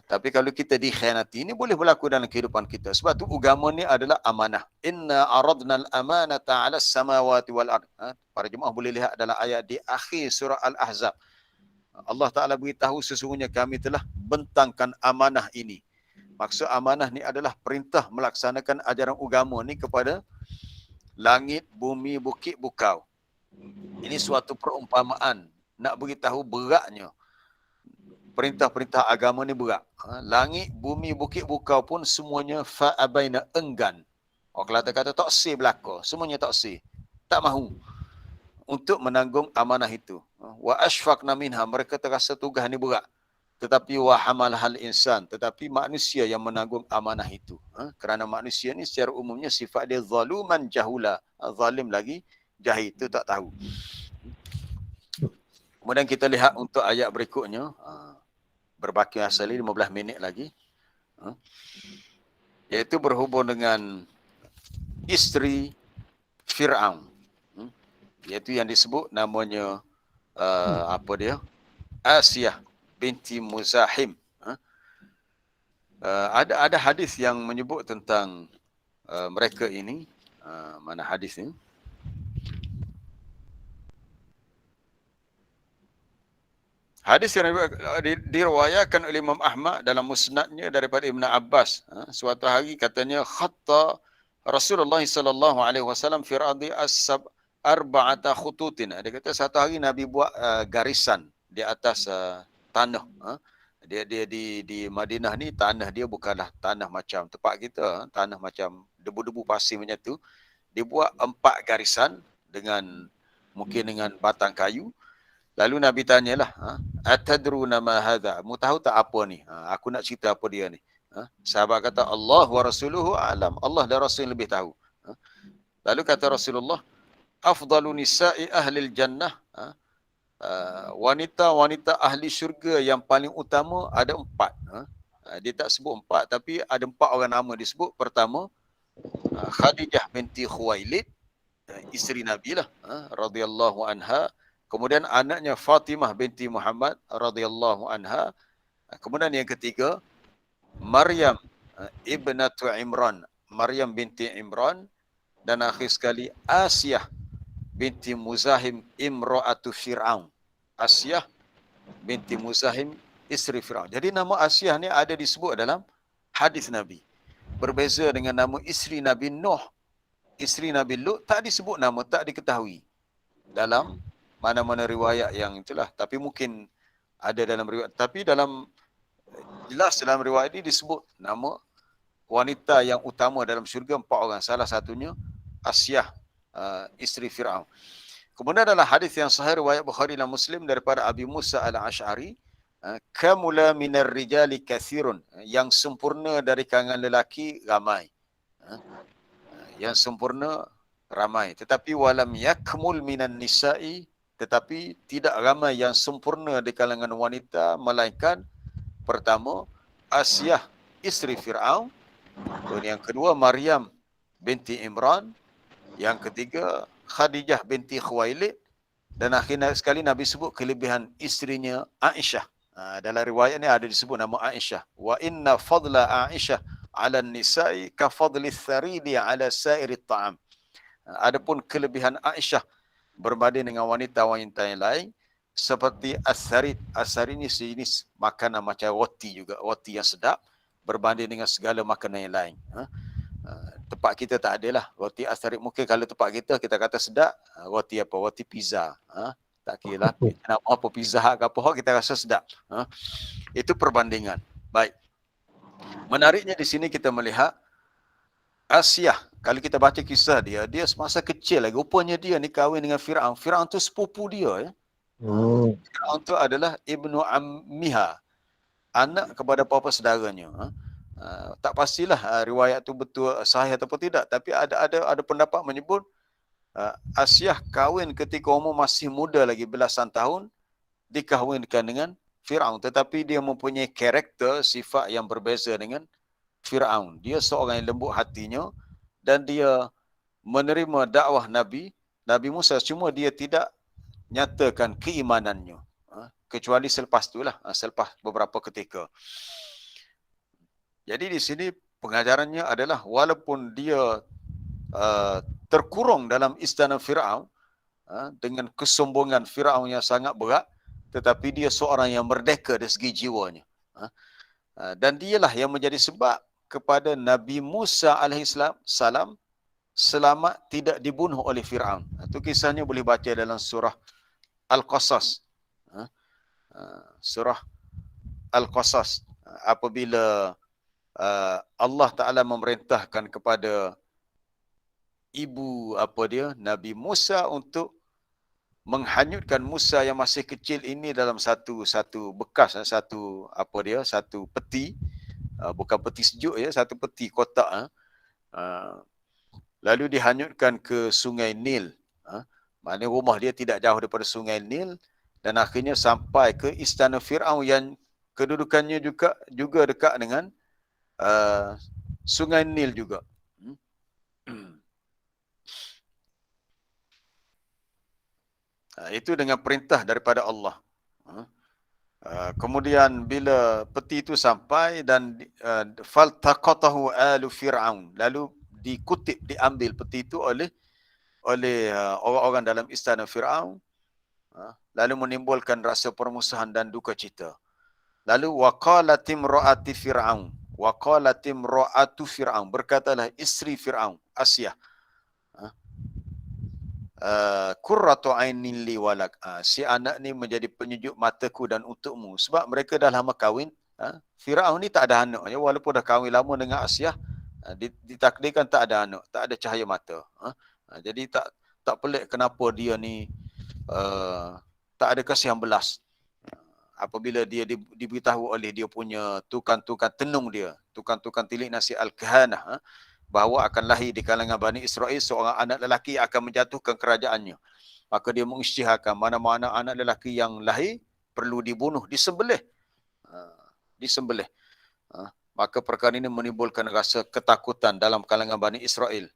Tapi kalau kita dikhianati, ini boleh berlaku dalam kehidupan kita. Sebab tu agama ni adalah amanah. Inna aradna al-amanata 'ala as-samawati wal ard. Para jemaah boleh lihat dalam ayat di akhir surah Al-Ahzab. Allah Ta'ala beritahu sesungguhnya kami telah bentangkan amanah ini. Maksud amanah ni adalah perintah melaksanakan ajaran agama ni kepada langit, bumi, bukit, bukau. Ini suatu perumpamaan. Nak beritahu beratnya. Perintah-perintah agama ni berat. Langit, bumi, bukit, bukau pun semuanya fa'abaina enggan. Orang Kelantan kata tak sih belaka. Semuanya tak sih. Tak mahu untuk menanggung amanah itu. Wa ashfaqna minha, mereka terasa tugas ni berat. Tetapi wa hamalahal insan, tetapi manusia yang menanggung amanah itu. Kerana manusia ni secara umumnya sifat dia zaluman jahula. Zalim lagi, jahil, itu tak tahu. Kemudian kita lihat untuk ayat berikutnya. Berbaki asali 15 minit lagi. Iaitu berhubung dengan isteri Fir'aun. Iaitu yang disebut namanya Asiyah binti Muzahim. Ada hadis yang menyebut tentang mereka ini. Mana hadis ini? Hadis yang diriwayatkan oleh Imam Ahmad dalam musnadnya daripada Ibn Abbas. Suatu hari katanya, khatta Rasulullah sallallahu alaihi wasallam fi ardi arba'ata khututin. Dia kata satu hari Nabi buat garisan di atas tanah. Dia di Madinah ni, tanah dia bukanlah tanah macam tempat kita, tanah macam debu-debu pasir macam tu. Dia buat 4 garisan mungkin dengan batang kayu. Lalu Nabi tanyalah, atadruna ma hadha? Mu tahu tak apa ni? Aku nak cerita apa dia ni. Sahabat kata, Allah wa rasuluhu alam. Allah dan Rasul lebih tahu. Lalu kata Rasulullah, afdalu nisa'i ahlil jannah wanita-wanita ahli syurga yang paling utama ada 4. Dia tak sebut 4 tapi ada 4 orang nama disebut. Pertama, Khadijah binti Khuwailid, isteri Nabi lah, radhiyallahu anha. Kemudian anaknya Fatimah binti Muhammad radhiyallahu anha. Kemudian yang ketiga, Maryam ibnatu Imran, Maryam binti Imran. Dan akhir sekali Asiyah binti Muzahim imra'atu Fir'aun. Asiyah binti Muzahim isteri Fir'aun. Jadi nama Asiyah ni ada disebut dalam hadis Nabi. Berbeza dengan nama isteri Nabi Nuh. Isteri Nabi Lut tak disebut nama, tak diketahui dalam mana-mana riwayat yang itulah. Tapi mungkin ada dalam riwayat. Tapi jelas dalam riwayat ini disebut nama wanita yang utama dalam syurga 4 orang. Salah satunya Asiyah, isteri Fir'aun. Kemudian adalah hadis yang sahih riwayat Bukhari dan Muslim daripada Abi Musa al-Ash'ari, kamula minar rijali kathirun, yang sempurna dari kalangan lelaki ramai. Yang sempurna ramai, tetapi walam yakmul minan nisa'i, tetapi tidak ramai yang sempurna di kalangan wanita, melainkan pertama Asiyah isteri Fir'aun, yang kedua Maryam binti Imran, yang ketiga Khadijah binti Khuwailid, dan akhirnya sekali Nabi sebut kelebihan isterinya Aisyah. Dalam riwayat ni ada disebut nama Aisyah. Wa inna fadla Aisyah ala nisa'i ka fadli tharidi ala sairi ta'am. Adapun kelebihan Aisyah berbanding dengan wanita-wanita yang lain seperti as-sarid. As-sarid ni sejenis makanan macam roti juga, roti yang sedap berbanding dengan segala makanan yang lain. Tempat kita tak ada lah roti as-sarid. Mungkin kalau tempat kita kata sedap, roti apa? Roti pizza. Tak kira lah nak apa pizza ke apa, kita rasa sedap. Itu perbandingan. Baik. Menariknya di sini kita melihat Asiyah, kalau kita baca kisah dia semasa kecil lagi, rupanya dia ni kahwin dengan Fir'aun. Fir'aun tu sepupu dia. Fir'aun tu adalah ibnu ammiha, anak kepada bapa saudaranya. Tak pastilah riwayat tu betul sahih ataupun tidak, tapi ada pendapat menyebut Asiyah kahwin ketika umur masih muda lagi, belasan tahun, dikahwinkan dengan Fir'aun, tetapi dia mempunyai karakter sifat yang berbeza dengan Fir'aun. Dia seorang yang lembut hatinya dan dia menerima dakwah Nabi Musa, cuma dia tidak nyatakan keimanannya kecuali selepas itulah, selepas beberapa ketika. Jadi di sini pengajarannya adalah walaupun dia terkurung dalam istana Fir'aun dengan kesombongan Fir'aun yang sangat berat, tetapi dia seorang yang merdeka dari segi jiwanya. Dan dialah yang menjadi sebab kepada Nabi Musa alaihissalam selamat tidak dibunuh oleh Fir'aun. Itu kisahnya boleh baca dalam surah Al-Qasas. Surah Al-Qasas. Apabila Allah Ta'ala memerintahkan kepada ibu Nabi Musa untuk menghanyutkan Musa yang masih kecil ini dalam satu bekas, satu peti, bukan peti sejuk ya, satu peti kotak, lalu dihanyutkan ke Sungai Nil. Maknanya rumah dia tidak jauh daripada Sungai Nil, dan akhirnya sampai ke istana Fir'aun yang kedudukannya juga dekat dengan Sungai Nil juga. Itu dengan perintah daripada Allah. Kemudian bila peti itu sampai dan faltaqatahu alu Fir'aun, lalu diambil peti itu oleh orang-orang dalam istana Fir'aun, lalu menimbulkan rasa permusuhan dan duka cita. Lalu waqalat imra'atu Fir'aun, berkatalah isteri Fir'aun, Asiyah, qurratu ainin li walak, si anak ni menjadi penyejuk mataku dan untukmu. Sebab mereka dah lama kahwin. Fir'aun ni tak ada anak, walaupun dah kahwin lama dengan Asiyah, ditakdirkan tak ada anak, tak ada cahaya mata. Jadi tak pelik kenapa dia ni tak ada kasihan belas apabila dia diberitahu oleh dia punya tukang-tukang tenung dia, tukang-tukang tilik nasi Al-Kahanah, bahawa akan lahir di kalangan Bani Israel seorang anak lelaki yang akan menjatuhkan kerajaannya. Maka dia mengisytiharkan mana-mana anak lelaki yang lahir perlu dibunuh, disembelih. Disembelih. Maka perkara ini menimbulkan rasa ketakutan dalam kalangan Bani Israel.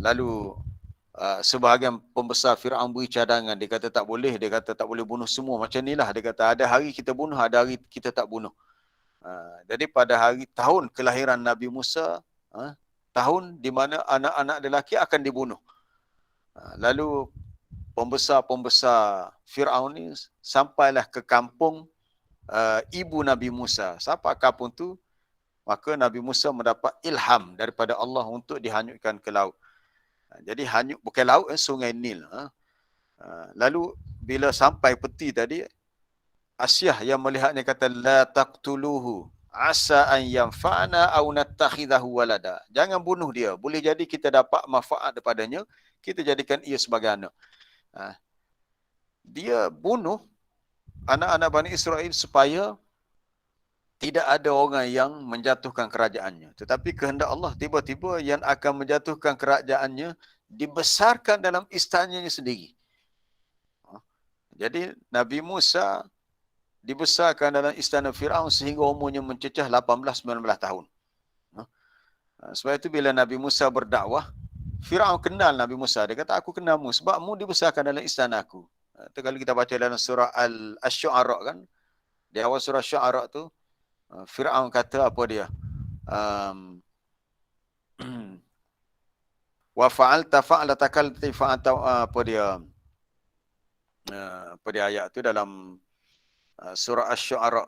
Lalu sebahagian pembesar Fir'aun beri cadangan. Dia kata tak boleh. Dia kata tak boleh bunuh semua. Macam inilah. Dia kata ada hari kita bunuh, ada hari kita tak bunuh. Jadi pada hari tahun kelahiran Nabi Musa, tahun di mana anak-anak lelaki akan dibunuh. Lalu pembesar-pembesar Fir'aun ni sampailah ke kampung ibu Nabi Musa. Sampai kampung tu, maka Nabi Musa mendapat ilham daripada Allah untuk dihanyutkan ke laut. Jadi hanyut bukan laut, sungai Nil. Lalu bila sampai peti tadi, Asyah yang melihatnya kata la taqtuluhu asa an yanfa'ana aw nattakhidahu walada. Jangan bunuh dia. Boleh jadi kita dapat manfaat daripadanya, kita jadikan ia sebagai anak. Dia bunuh anak-anak Bani Israel supaya tidak ada orang yang menjatuhkan kerajaannya. Tetapi kehendak Allah, tiba-tiba yang akan menjatuhkan kerajaannya dibesarkan dalam istananya sendiri. Jadi Nabi Musa dibesarkan dalam istana Fir'aun sehingga umurnya mencecah 18-19 tahun. Sebab itu bila Nabi Musa berdakwah, Fir'aun kenal Nabi Musa. Dia kata, aku kenalmu sebab mu dibesarkan dalam istana aku. Itu kalau kita baca dalam surah Al-Syu'ara kan, di awal surah Syu'ara tu, Fir'aun kata apa dia? Wa fa'alta fa'latakal fa'alta apa dia? Apa dia ayat tu dalam surah Asy-Syu'ara.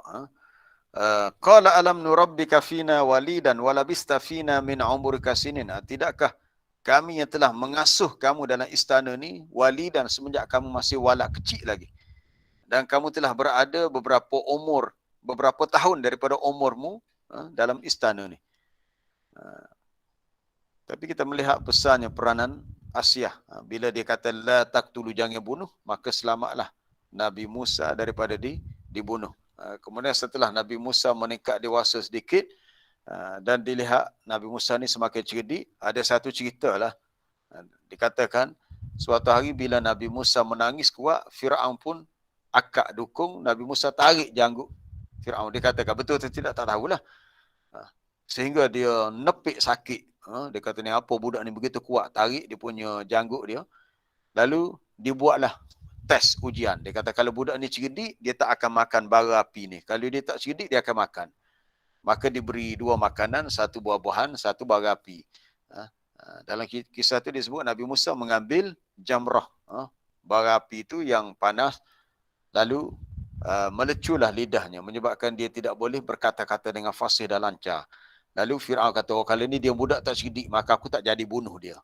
Qala alam nurabbika fina walidan wa labista fina min umrika sinin. Tidakkah kami yang telah mengasuh kamu dalam istana ni walidan semenjak kamu masih walak kecil lagi. Dan kamu telah berada beberapa tahun daripada umurmu dalam istana ni. Tapi kita melihat besarnya peranan Asyah. Bila dia kata la taqtulu, jangan bunuh, maka selamatlah Nabi Musa daripada dibunuh. Kemudian setelah Nabi Musa meningkat dewasa sedikit dan dilihat Nabi Musa ni semakin cerdik, ada satu cerita lah. Dikatakan suatu hari bila Nabi Musa menangis kuat, Fir'aun pun akak dukung Nabi Musa tarik janggut Fir'aun. Dia katakan betul atau tidak tak tahulah. Sehingga dia nepik sakit. Dia kata ni apa budak ni begitu kuat, tarik dia punya janggut dia. Lalu dibuatlah tes ujian. Dia kata kalau budak ni cerdik, dia tak akan makan bara api ni. Kalau dia tak cerdik, dia akan makan. Maka diberi dua makanan, satu buah-buahan, satu bara api. Dalam kisah tu disebut Nabi Musa mengambil jamrah. Bara api itu yang panas. Lalu meleculah lidahnya, menyebabkan dia tidak boleh berkata-kata dengan fasih dan lancar. Lalu Fir'aun kata, oh kalau ni dia budak tak cerdik, maka aku tak jadi bunuh dia.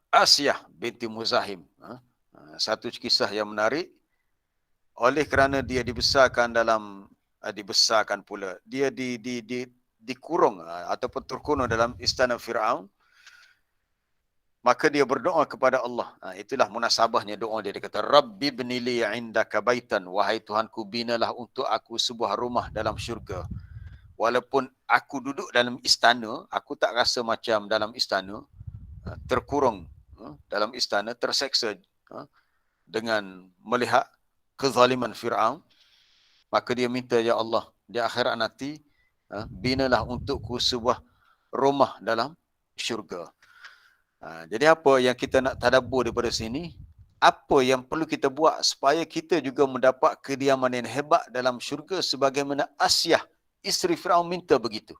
Asyah binti Muzahim. Satu kisah yang menarik. Oleh kerana dia dibesarkan pula. Dia dikurung ataupun terkurung dalam istana Fir'aun. Maka dia berdoa kepada Allah. Itulah munasabahnya doa dia. Dia kata, Rabbi bnili indaka baitan. Wahai Tuhanku, binalah untuk aku sebuah rumah dalam syurga. Walaupun aku duduk dalam istana, aku tak rasa macam dalam istana. Terkurung dalam istana, terseksa dengan melihat kezaliman Fir'aun. Maka dia minta, ya Allah, di akhirat nanti, binalah untukku sebuah rumah dalam syurga. Jadi apa yang kita nak tadabbur daripada sini? Apa yang perlu kita buat supaya kita juga mendapat kediaman yang hebat dalam syurga sebagaimana Asyah, isteri Fir'aun minta begitu.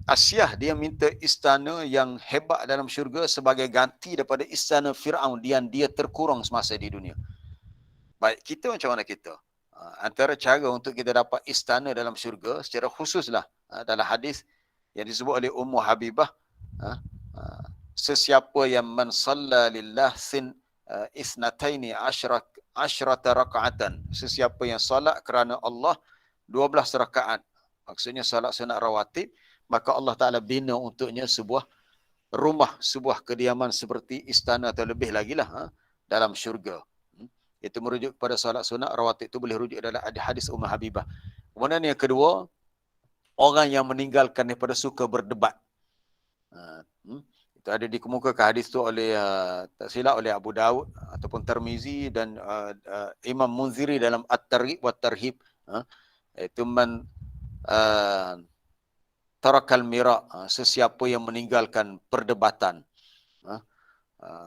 Asyah dia minta istana yang hebat dalam syurga sebagai ganti daripada istana Fir'aun yang dia terkurung semasa di dunia. Baik, kita macam mana kita? Antara cara untuk kita dapat istana dalam syurga secara khususlah dalam hadis yang disebut oleh Ummu Habibah, sesiapa yang man salla lillah isnataini asyrata raka'atan, sesiapa yang salat kerana Allah 12 rakaat, maksudnya salat sunat rawatib, maka Allah Ta'ala bina untuknya sebuah rumah, sebuah kediaman seperti istana atau lebih lagi lah dalam syurga. Itu merujuk kepada salat sunat rawatib, itu boleh rujuk dalam hadis Ummu Habibah. Kemudian yang kedua, orang yang meninggalkan daripada suka berdebat. ada dikemukakan hadis tu oleh tak silap oleh Abu Daud ataupun Tirmizi dan Imam Munziri dalam At-Targhib wa Tarhib, iaitu man tarakal mira, sesiapa yang meninggalkan perdebatan,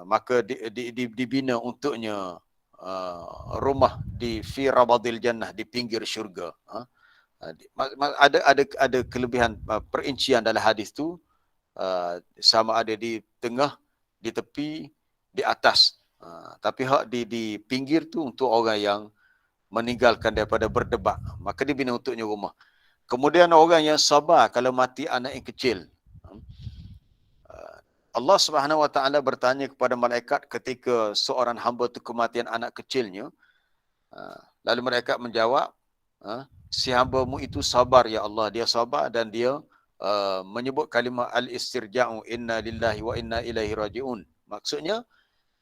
maka dibina untuknya rumah di fi rabadil jannah, di pinggir syurga. Ada kelebihan perincian dalam hadis tu, sama ada di tengah, di tepi, di atas. Tapi hak di pinggir tu untuk orang yang meninggalkan daripada berdebat, maka dibina untuknya rumah. Kemudian orang yang sabar kalau mati anak yang kecil. Allah Subhanahu Wa Taala bertanya kepada malaikat ketika seorang hamba tu kematian anak kecilnya. Lalu malaikat menjawab, si hamba-Mu itu sabar ya Allah, dia sabar dan dia menyebut kalimah al-istirja'u, inna lillahi wa inna ilaihi raji'un. Maksudnya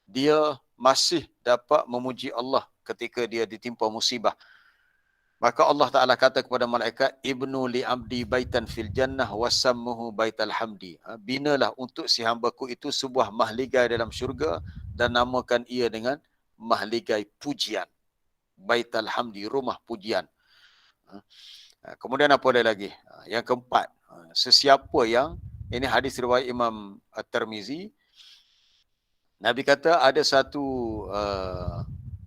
dia masih dapat memuji Allah ketika dia ditimpa musibah. Maka Allah Ta'ala kata kepada malaikat, ibnu li abdi baitan fil jannah wasammuhu baital hamdi. Binalah untuk si hambaku itu sebuah mahligai dalam syurga dan namakan ia dengan mahligai pujian. Baital hamdi, rumah pujian. Kemudian apa ada lagi? Yang keempat, sesiapa yang, ini hadis riwayat Imam At-Tirmizi, Nabi kata ada satu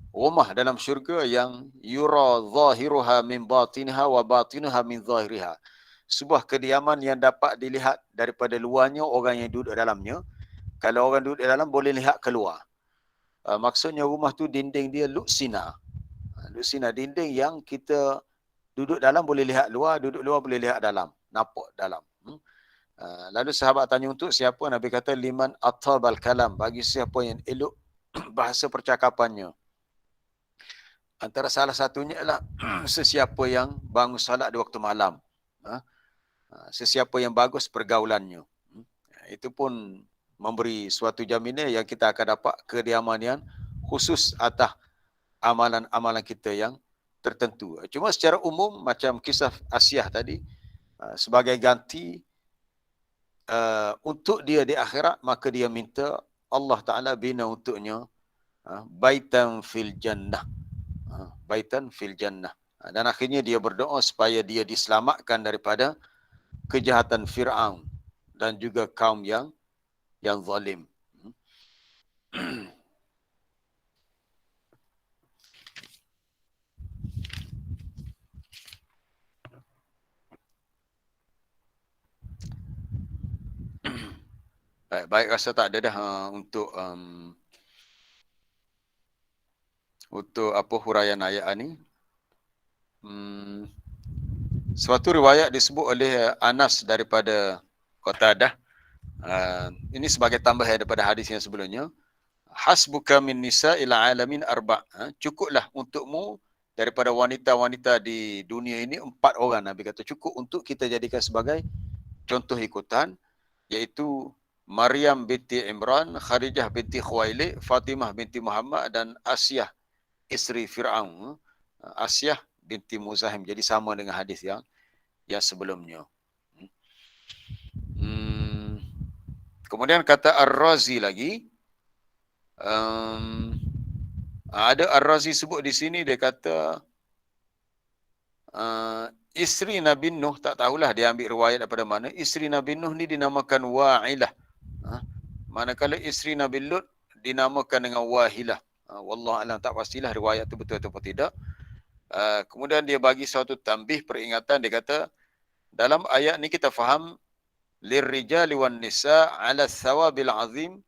rumah dalam syurga yang yura zahiruha min batinha wa batinuha min zahiriha. Sebuah kediaman yang dapat dilihat daripada luarnya orang yang duduk dalamnya. Kalau orang duduk dalam boleh lihat keluar. Maksudnya rumah tu dinding dia luksina. Luksina, dinding yang kita duduk dalam boleh lihat luar, duduk luar boleh lihat dalam, nampak dalam. Lalu sahabat tanya untuk siapa? Nabi kata liman atabal kalam, bagi siapa yang elok bahasa percakapannya. Antara salah satunya adalah sesiapa yang bangun salat di waktu malam. Sesiapa yang bagus pergaulannya. Itu pun memberi suatu jaminan yang kita akan dapat kediaman yang khusus atas amalan-amalan kita yang tertentu. Cuma secara umum macam kisah Asiyah tadi, sebagai ganti untuk dia di akhirat, maka dia minta Allah Ta'ala bina untuknya baitan fil jannah. Baitan fil jannah. Dan akhirnya dia berdoa supaya dia diselamatkan daripada kejahatan Fir'aun dan juga kaum yang zalim. Baik, rasa tak ada dah untuk apa huraian ayat ni. Suatu riwayat disebut oleh Anas daripada Qatadah. Ini sebagai tambahan daripada hadis yang sebelumnya. Hasbuka min nisa'il alamin arba'. Cukuplah untukmu daripada wanita-wanita di dunia ini 4 orang. Nabi kata cukup untuk kita jadikan sebagai contoh ikutan, iaitu Maryam binti Imran, Khadijah binti Khuwailid, Fatimah binti Muhammad dan Asiyah isteri Fir'aun, Asiyah binti Muzahim. Jadi sama dengan hadis yang sebelumnya. Kemudian kata Ar-Razi lagi, ada Ar-Razi sebut di sini, dia kata isteri Nabi Nuh, tak tahulah dia ambil riwayat daripada mana, isteri Nabi Nuh ni dinamakan Wa'ilah. Manakala isteri Nabi Lut dinamakan dengan Wahilah. Wallahualam, tak pastilah riwayat tu betul atau tidak. Kemudian dia bagi suatu tambih peringatan, dia kata dalam ayat ni kita faham lirrijali wan nisa ala thawabil azim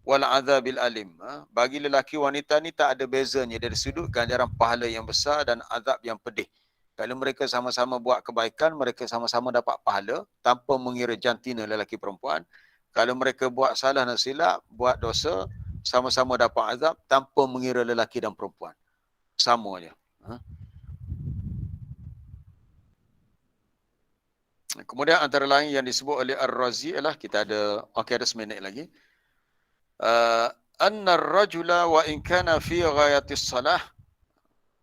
wal azabil alim. Bagi lelaki wanita ni tak ada bezanya dari sudut ganjaran pahala yang besar dan azab yang pedih. Kalau mereka sama-sama buat kebaikan, mereka sama-sama dapat pahala tanpa mengira jantina lelaki perempuan. Kalau mereka buat salah dan silap, buat dosa, sama-sama dapat azab tanpa mengira lelaki dan perempuan. Sama je. Kemudian antara lain yang disebut oleh Ar-Razi ialah, kita ada, ada seminit lagi. Anna ar-rajula wa in kana fi ghayatis salah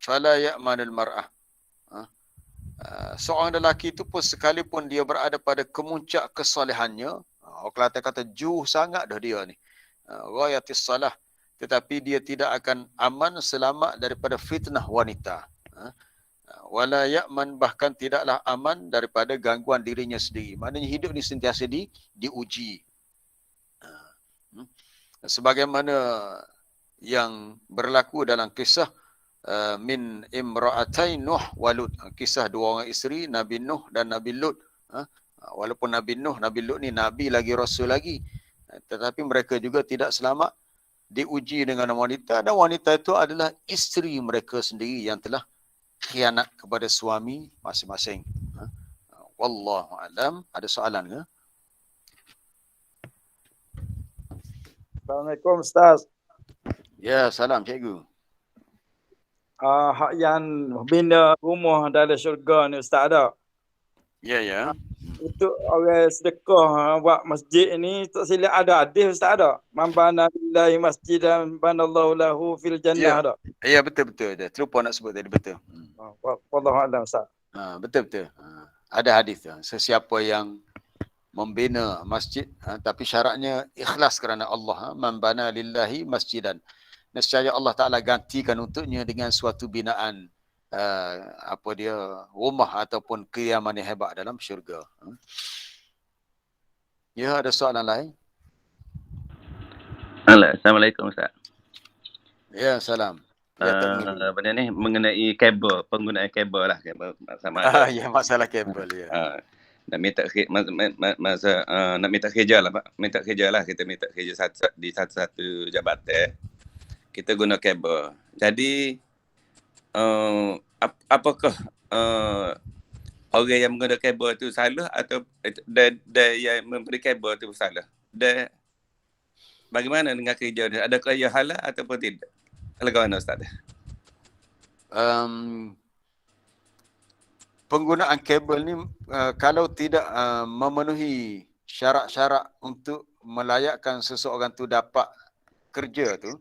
fala ya'manul mar'ah. seorang lelaki itu pun sekalipun dia berada pada kemuncak kesalehannya, orang Kelantan kata juh sangat dah dia ni, ghayatis salah, tetapi dia tidak akan aman selamat daripada fitnah wanita. Wala ya'man, bahkan tidaklah aman daripada gangguan dirinya sendiri. Maknanya hidup ni sentiasa diuji. Sebagaimana yang berlaku dalam kisah min imra'atain Nuh wa Lut, kisah dua orang isteri Nabi Nuh dan Nabi Lut. Walaupun Nabi Nuh, Nabi Lut ni nabi lagi, rasul lagi, tetapi mereka juga tidak selamat, diuji dengan wanita, dan wanita itu adalah isteri mereka sendiri yang telah khianat kepada suami masing-masing. Wallahu alam. Ada soalan ke? Assalamualaikum Ustaz. Ya, salam cikgu. Hak yang bina rumah dalam syurga ni Ustaz ada. Ya, ya. Untuk orang sedekah buat masjid ni tak silap ada hadis Ustaz ada. Man bana lillahi masjidan banallahu lahu fil jannah ada. Ya, betul-betul. Terlupa nak sebut tadi, betul. Wallahu a'lam Ustaz. Betul-betul. Ada hadis tu. Sesiapa yang membina masjid, tapi syaratnya ikhlas kerana Allah. Man bana lillahi masjidan. Nescaya Allah Ta'ala gantikan untuknya dengan suatu binaan, rumah ataupun kediaman yang hebat dalam syurga. Ya, ada soalan lain? Assalamualaikum Ustaz. Ya, salam. Ya, benda ni mengenai kabel, penggunaan kabel lah, kabel sama. Ya, masalah kabel ya. Nak minta masa nak minta kerja lah Pak. Minta kerja lah, kita minta kerja di satu jabatan. Kita guna kabel. Jadi apakah orang yang menggunakan kabel tu salah atau dia yang memberi kabel tu salah? Dan bagaimana dengan kerja dia? Adakah ia halal ataupun tidak? Bagaimana Ustaz? Penggunaan kabel ni kalau tidak memenuhi syarat-syarat untuk melayakkan seseorang tu dapat kerja tu,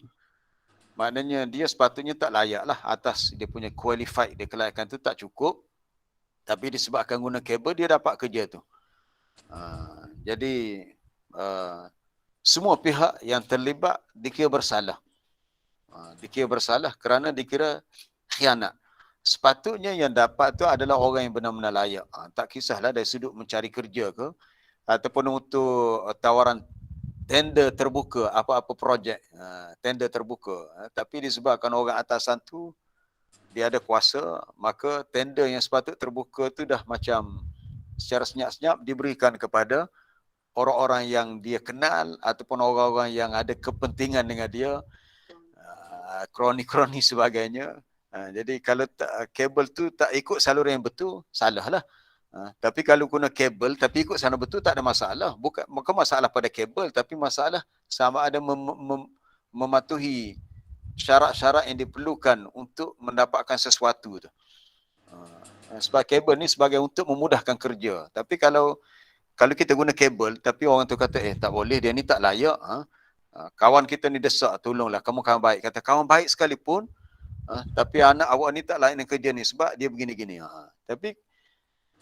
maknanya dia sepatutnya tak layak lah atas dia punya qualified, dia kelayakan tu tak cukup, tapi disebabkan guna kabel dia dapat kerja tu. Jadi semua pihak yang terlibat dikira bersalah. Dikira bersalah kerana dikira khianat. Sepatutnya yang dapat tu adalah orang yang benar-benar layak. Tak kisahlah dari sudut mencari kerja ke, ataupun untuk tawaran tender terbuka, apa-apa projek, tender terbuka. Tapi disebabkan orang atasan tu dia ada kuasa, maka tender yang sepatut terbuka tu dah macam secara senyap-senyap diberikan kepada orang-orang yang dia kenal ataupun orang-orang yang ada kepentingan dengan dia, kroni-kroni sebagainya. Jadi kalau kabel tu tak ikut saluran yang betul, salah lah. Tapi kalau guna kabel tapi ikut sana betul, tak ada masalah. Bukan masalah pada kabel, tapi masalah sama ada mematuhi syarat-syarat yang diperlukan untuk mendapatkan sesuatu tu. Sebab kabel ni sebagai untuk memudahkan kerja. Tapi kalau kita guna kabel tapi orang tu kata tak boleh, dia ni tak layak, kawan kita ni desak, tolonglah kamu kawan baik. Kata kawan baik sekalipun, tapi anak awak ni tak layak dengan kerja ni sebab dia begini-gini.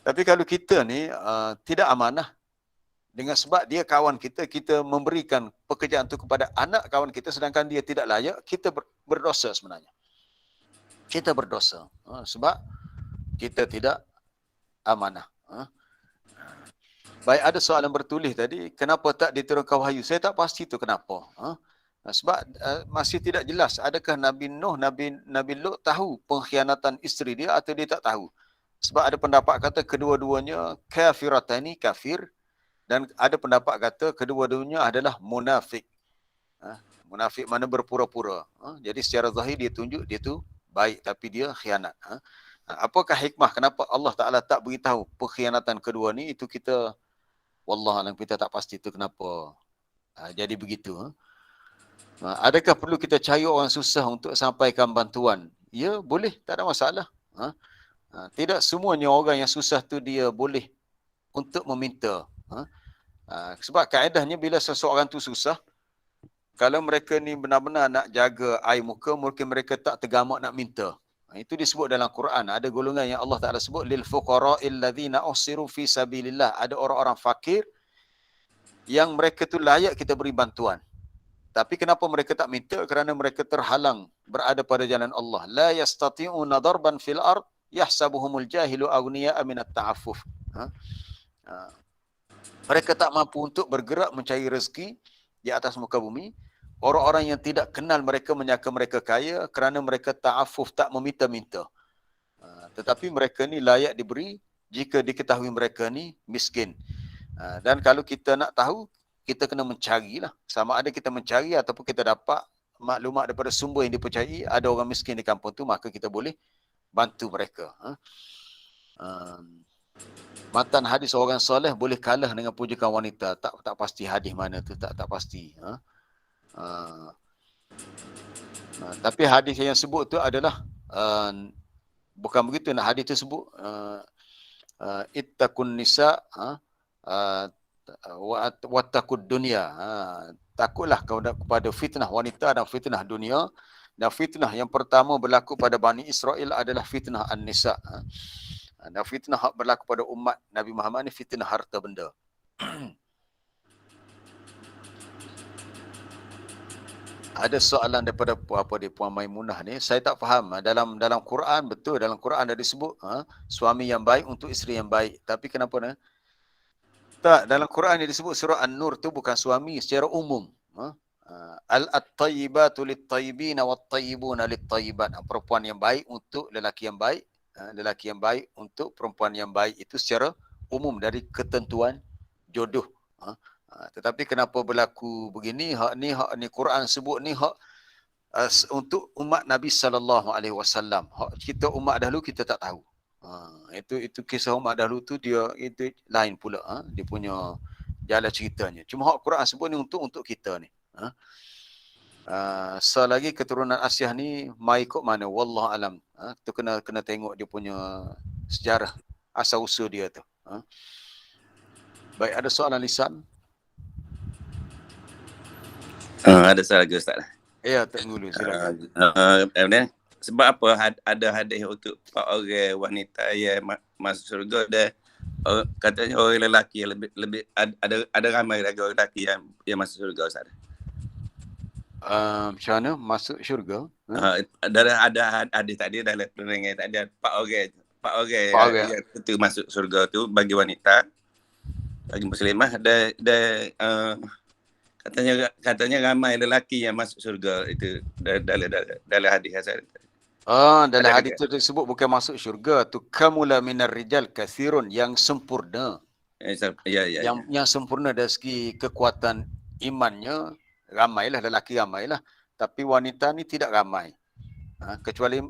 Tapi kalau kita ni tidak amanah, dengan sebab dia kawan kita, kita memberikan pekerjaan itu kepada anak kawan kita sedangkan dia tidak layak, kita berdosa sebenarnya. Kita berdosa sebab kita tidak amanah. Baik, ada soalan bertulis tadi, kenapa tak diturunkan wahyu? Saya tak pasti itu kenapa. Sebab masih tidak jelas adakah Nabi Nuh, Nabi Lut tahu pengkhianatan isteri dia atau dia tak tahu. Sebab ada pendapat kata kedua-duanya kafiratani, kafir, dan ada pendapat kata kedua-duanya adalah munafik. Munafik mana berpura-pura. Jadi secara zahir dia tunjuk dia tu baik tapi dia khianat. Apakah hikmah kenapa Allah Ta'ala tak beritahu pengkhianatan kedua ni? Itu kita, wallahualam, kita tak pasti itu kenapa jadi begitu. Adakah perlu kita cari orang susah untuk sampaikan bantuan? Ya, boleh, tak ada masalah. Tidak semuanya orang yang susah tu dia boleh untuk meminta. Sebab kaedahnya bila seseorang tu susah, kalau mereka ni benar-benar nak jaga air muka, mungkin mereka tak tergamak nak minta. Itu disebut dalam Quran. Ada golongan yang Allah Ta'ala sebut lil fuqara'il ladzina uhsiru fi sabilillah. Ada orang-orang fakir yang mereka tu layak kita beri bantuan. Tapi kenapa mereka tak minta? Kerana mereka terhalang berada pada jalan Allah. La yastati'una darban fil ard yahsabuhumul jahilu aghniya'a minat ta'affuf. Mereka tak mampu untuk bergerak mencari rezeki di atas muka bumi. Orang-orang yang tidak kenal mereka menyangka mereka kaya kerana mereka ta'affuf, tak meminta-minta. Tetapi mereka ni layak diberi jika diketahui mereka ni miskin. Dan kalau kita nak tahu, kita kena mencarilah. Sama ada kita mencari ataupun kita dapat maklumat daripada sumber yang dipercayai, ada orang miskin di kampung tu, maka kita boleh bantu mereka. Matan hadis orang soleh boleh kalah dengan pujukan wanita. Tak pasti hadis mana tu, tak pasti. Tapi hadis yang sebut tu adalah bukan begitu. Nak hadis tu sebut ittaqun nisa wattaqud dunya. Takutlah kepada fitnah wanita dan fitnah dunia. Dan fitnah yang pertama berlaku pada Bani Israel adalah fitnah an-nisa. Dan fitnah berlaku pada umat Nabi Muhammad ni fitnah harta benda. Ada soalan daripada Puan Maimunah ni, saya tak faham. Dalam Quran, betul dalam Quran ada disebut suami yang baik untuk isteri yang baik. Tapi kenapa ni? Tak, dalam Quran ni disebut surah An-Nur tu bukan suami secara umum. Al-tayyibatu lit-tayyibina wat-tayyibuna lit-tayyibat. Perempuan yang baik untuk lelaki yang baik, lelaki yang baik untuk perempuan yang baik, itu secara umum dari ketentuan jodoh. Tetapi kenapa berlaku begini? Hak ni Quran sebut ni hak untuk umat Nabi sallallahu alaihi wasallam. Hak kita umat dahulu kita tak tahu. Itu kisah umat dahulu tu dia itu lain pula. Dia punya jalan ceritanya. Cuma hak Quran sebut ni untuk kita ni. Selagi keturunan Asia ni mai kok mana wallahu alam. Tu kena tengok dia punya sejarah asal usul dia tu. Baik, ada soalan lisan? Ada soalan lagi Ustaz. Ya, tak ngulu silakan. Sebab apa ada hadis untuk orang wanita yang masuk syurga dan katanya orang lelaki yang lebih ada ramai lagi orang lelaki yang masuk syurga Ustaz. Macam mana masuk syurga? Ada hadis tadi dalam penerangan tadi empat orang yang tentu masuk syurga tu bagi wanita, bagi muslimah dan katanya ramai lelaki yang masuk syurga itu dalam hadis Hasan. Dalam hadis itu disebut bukan masuk syurga, tu kamula minar rijal kathirun, yang sempurna. Yang sempurna dari segi kekuatan imannya, ramailah lelaki ramailah, tapi wanita ni tidak ramai. Kecuali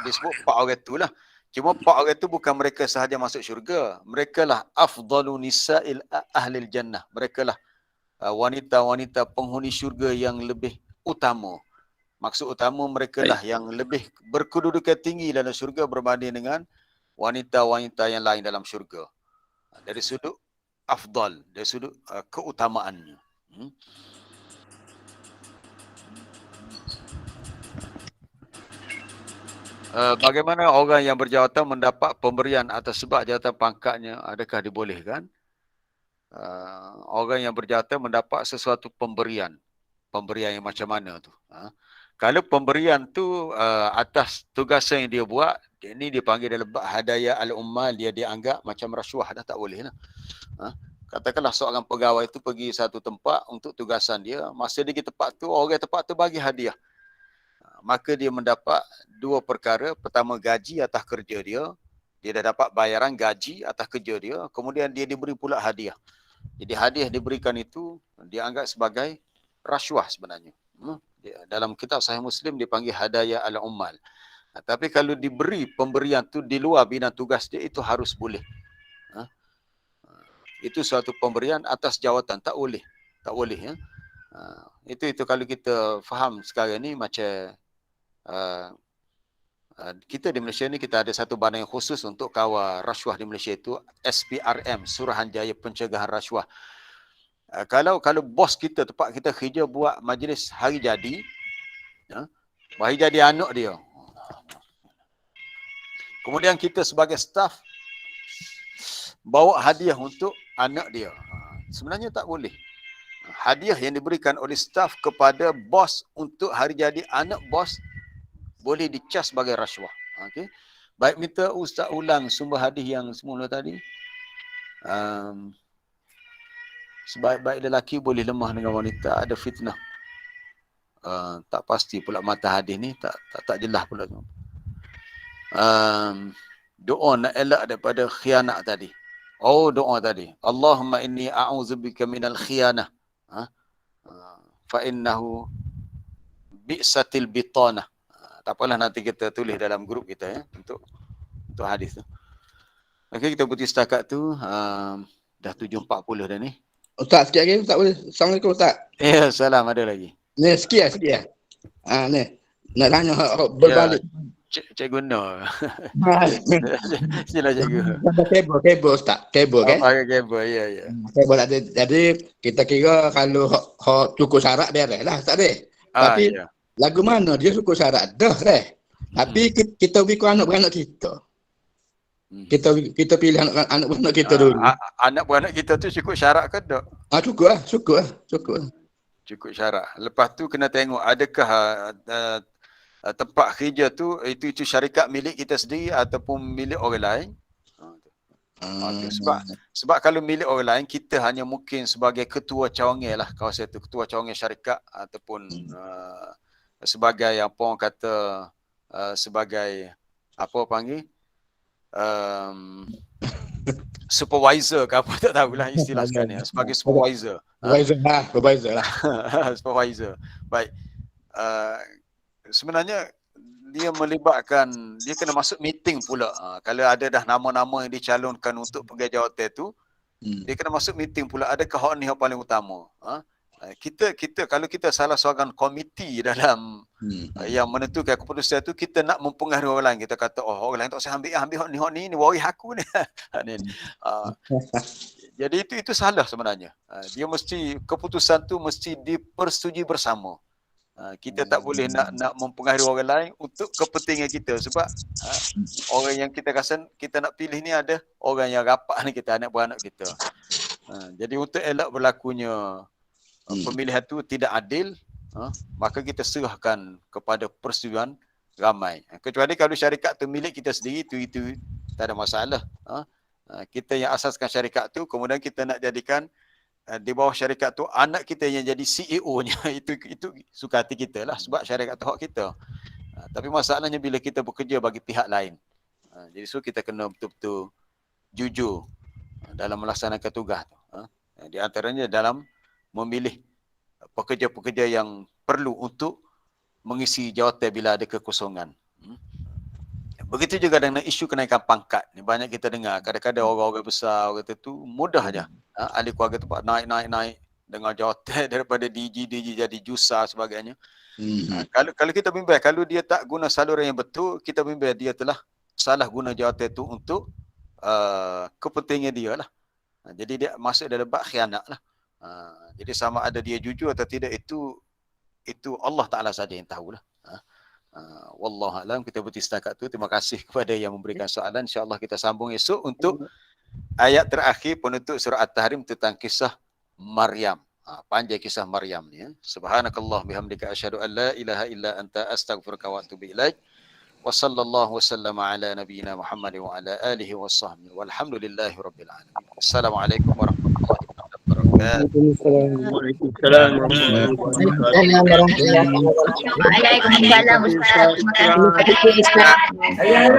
disebut 4 orang itulah. Cuma 4 orang itu bukan mereka sahaja masuk syurga, merekalah afdalu nisa'il ahlil jannah. Merekalah wanita-wanita penghuni syurga yang lebih utama. Maksud utama mereka lah yang lebih berkedudukan tinggi dalam syurga berbanding dengan wanita-wanita yang lain dalam syurga. Dari sudut afdal, dari sudut keutamaannya. Bagaimana orang yang berjawatan mendapat pemberian atas sebab jawatan pangkatnya, adakah dibolehkan? Orang yang berjawatan mendapat sesuatu pemberian yang macam mana tu? Kalau pemberian tu atas tugasan yang dia buat, ini dipanggil dalam bab hadaya al-ummal, dia dianggap macam rasuah, dah tak boleh lah. Katakanlah seorang pegawai tu pergi satu tempat untuk tugasan dia, masa dia pergi tempat tu, orang tempat tu bagi hadiah. Maka dia mendapat 2 perkara. Pertama, gaji atas kerja dia. Dia dah dapat bayaran gaji atas kerja dia. Kemudian dia diberi pula hadiah. Jadi hadiah diberikan itu dianggap sebagai rasuah sebenarnya. Dalam kitab Sahih Muslim dipanggil hadaya al-ummal. Tapi kalau diberi pemberian tu di luar bidang tugas dia, itu harus boleh. Itu suatu pemberian atas jawatan, tak boleh. Tak boleh ya. Itu kalau kita faham sekarang ni macam kita di Malaysia ni kita ada satu badan yang khusus untuk kawal rasuah di Malaysia, itu SPRM, Suruhanjaya Pencegahan Rasuah. Kalau bos kita, tempat kita kerja buat majlis hari jadi, hari jadi anak dia, Kemudian kita sebagai staff bawa hadiah untuk anak dia. Sebenarnya tak boleh. Hadiah yang diberikan oleh staff kepada bos untuk hari jadi anak bos boleh dicas sebagai rasuah. Okey. Baik, minta Ustaz ulang sumber hadis yang semula tadi. Sebaik-baik lelaki boleh lemah dengan wanita, ada fitnah. Tak pasti pula mata hadis ni, tak jelas pula. Doa nak elak daripada khianat tadi. Oh, doa tadi. Allahumma inni a'udzubika minal khianah. Fa innahu bi'satil bitanah. Tak apalah, nanti kita tulis dalam grup kita ya untuk hadis tu. Okey, kita berhenti setakat tu. Dah 7.40 dah ni. Ustaz, sikit lagi Ustaz boleh? Assalamualaikum Ustaz. Ya, salam, ada lagi. Ni sikit lah. Ni. Nak tanya berbalik. Cikgu Nur. Sila cikgu. Kabel Ustaz. Kabel kan? Pakai kabel, ya. Kabel ada. Jadi kita kira kalau cukup syarat beres lah Ustaz deh. Tapi ya. lagu mana dia cukup syarat dah deh. Tapi kita beri anak-beranak kita. Kita pilih anak-beranak kita dulu. Anak-beranak kita tu cukup syarat ke tak? Cukup lah. Cukup syarat. Lepas tu kena tengok adakah tempat kerja tu itu syarikat milik kita sendiri ataupun milik orang lain. Sebab kalau milik orang lain, kita hanya mungkin sebagai ketua cawangan lah kawasan tu, ketua cawangan syarikat ataupun sebagai apa orang kata sebagai apa panggil supervisor ke apa, tak tahulah istilah sekarang ni, sebagai supervisor. Supervisor lah. Supervisor. Baik. Sebenarnya dia melibatkan, dia kena masuk meeting pula. Kalau ada dah nama-nama yang dicalonkan untuk pergi jawatan tu, dia kena masuk meeting pula. Adakah hak ni yang paling utama? Kita kalau kita salah seorang komiti dalam yang menentukan keputusan tu, kita nak mempengaruhi orang lain. Kita kata, oh orang lain tak usah ambil hak ni waris aku ni. Jadi itu salah sebenarnya. Dia mesti, keputusan tu mesti dipersetujui bersama. Kita tak boleh nak mempengaruhi orang lain untuk kepentingan kita, sebab orang yang kita rasa kita nak pilih ni ada orang yang rapat ni kita, anak beranak kita. Jadi untuk elak berlakunya pemilihan tu tidak adil, maka kita serahkan kepada persetujuan ramai. Kecuali kalau syarikat tu milik kita sendiri, itu tak ada masalah. Kita yang asaskan syarikat tu, kemudian kita nak jadikan di bawah syarikat tu anak kita yang jadi CEO-nya, itu suka hati kita lah, sebab syarikat tu hak kita. Tapi masalahnya bila kita bekerja bagi pihak lain, jadi kita kena betul-betul jujur dalam melaksanakan tugas tu. Di antaranya dalam memilih pekerja-pekerja yang perlu untuk mengisi jawatan bila ada kekosongan. Begitu juga dengan isu kenaikan pangkat. Ni banyak kita dengar. Kadang-kadang orang-orang besar orang tu mudah aja. Ahli keluarga tu naik dengan jawatan daripada DG jadi jusa sebagainya. Kalau kita bimbang, kalau dia tak guna saluran yang betul, kita bimbang dia telah salah guna jawatan tu untuk kepentingan dia lah. Jadi dia masuk dalam bab khianat lah. Jadi sama ada dia jujur atau tidak, itu Allah Ta'ala saja yang tahulah. Wallahualam, kita berhenti setakat tu. Terima kasih kepada yang memberikan soalan. InsyaAllah kita sambung esok untuk ayat terakhir penutup surah At-Tahrim tentang kisah Maryam. Panjang kisah Maryam ni. Subhanakallah bihamdika asyhadu an la ilaha illa anta astaghfiruka wa atubu ilaik. Wa sallallahu wasallama ala nabiyyina Muhammad wa ala alihi wa sahbihi walhamdulillahi rabbil alamin. Assalamualaikum warahmatullahi wabarakatuh. Waalaikumsalam warahmatullahi wabarakatuh. Waalaikumsalam Ustaz. Terima kasih. Assalamualaikum.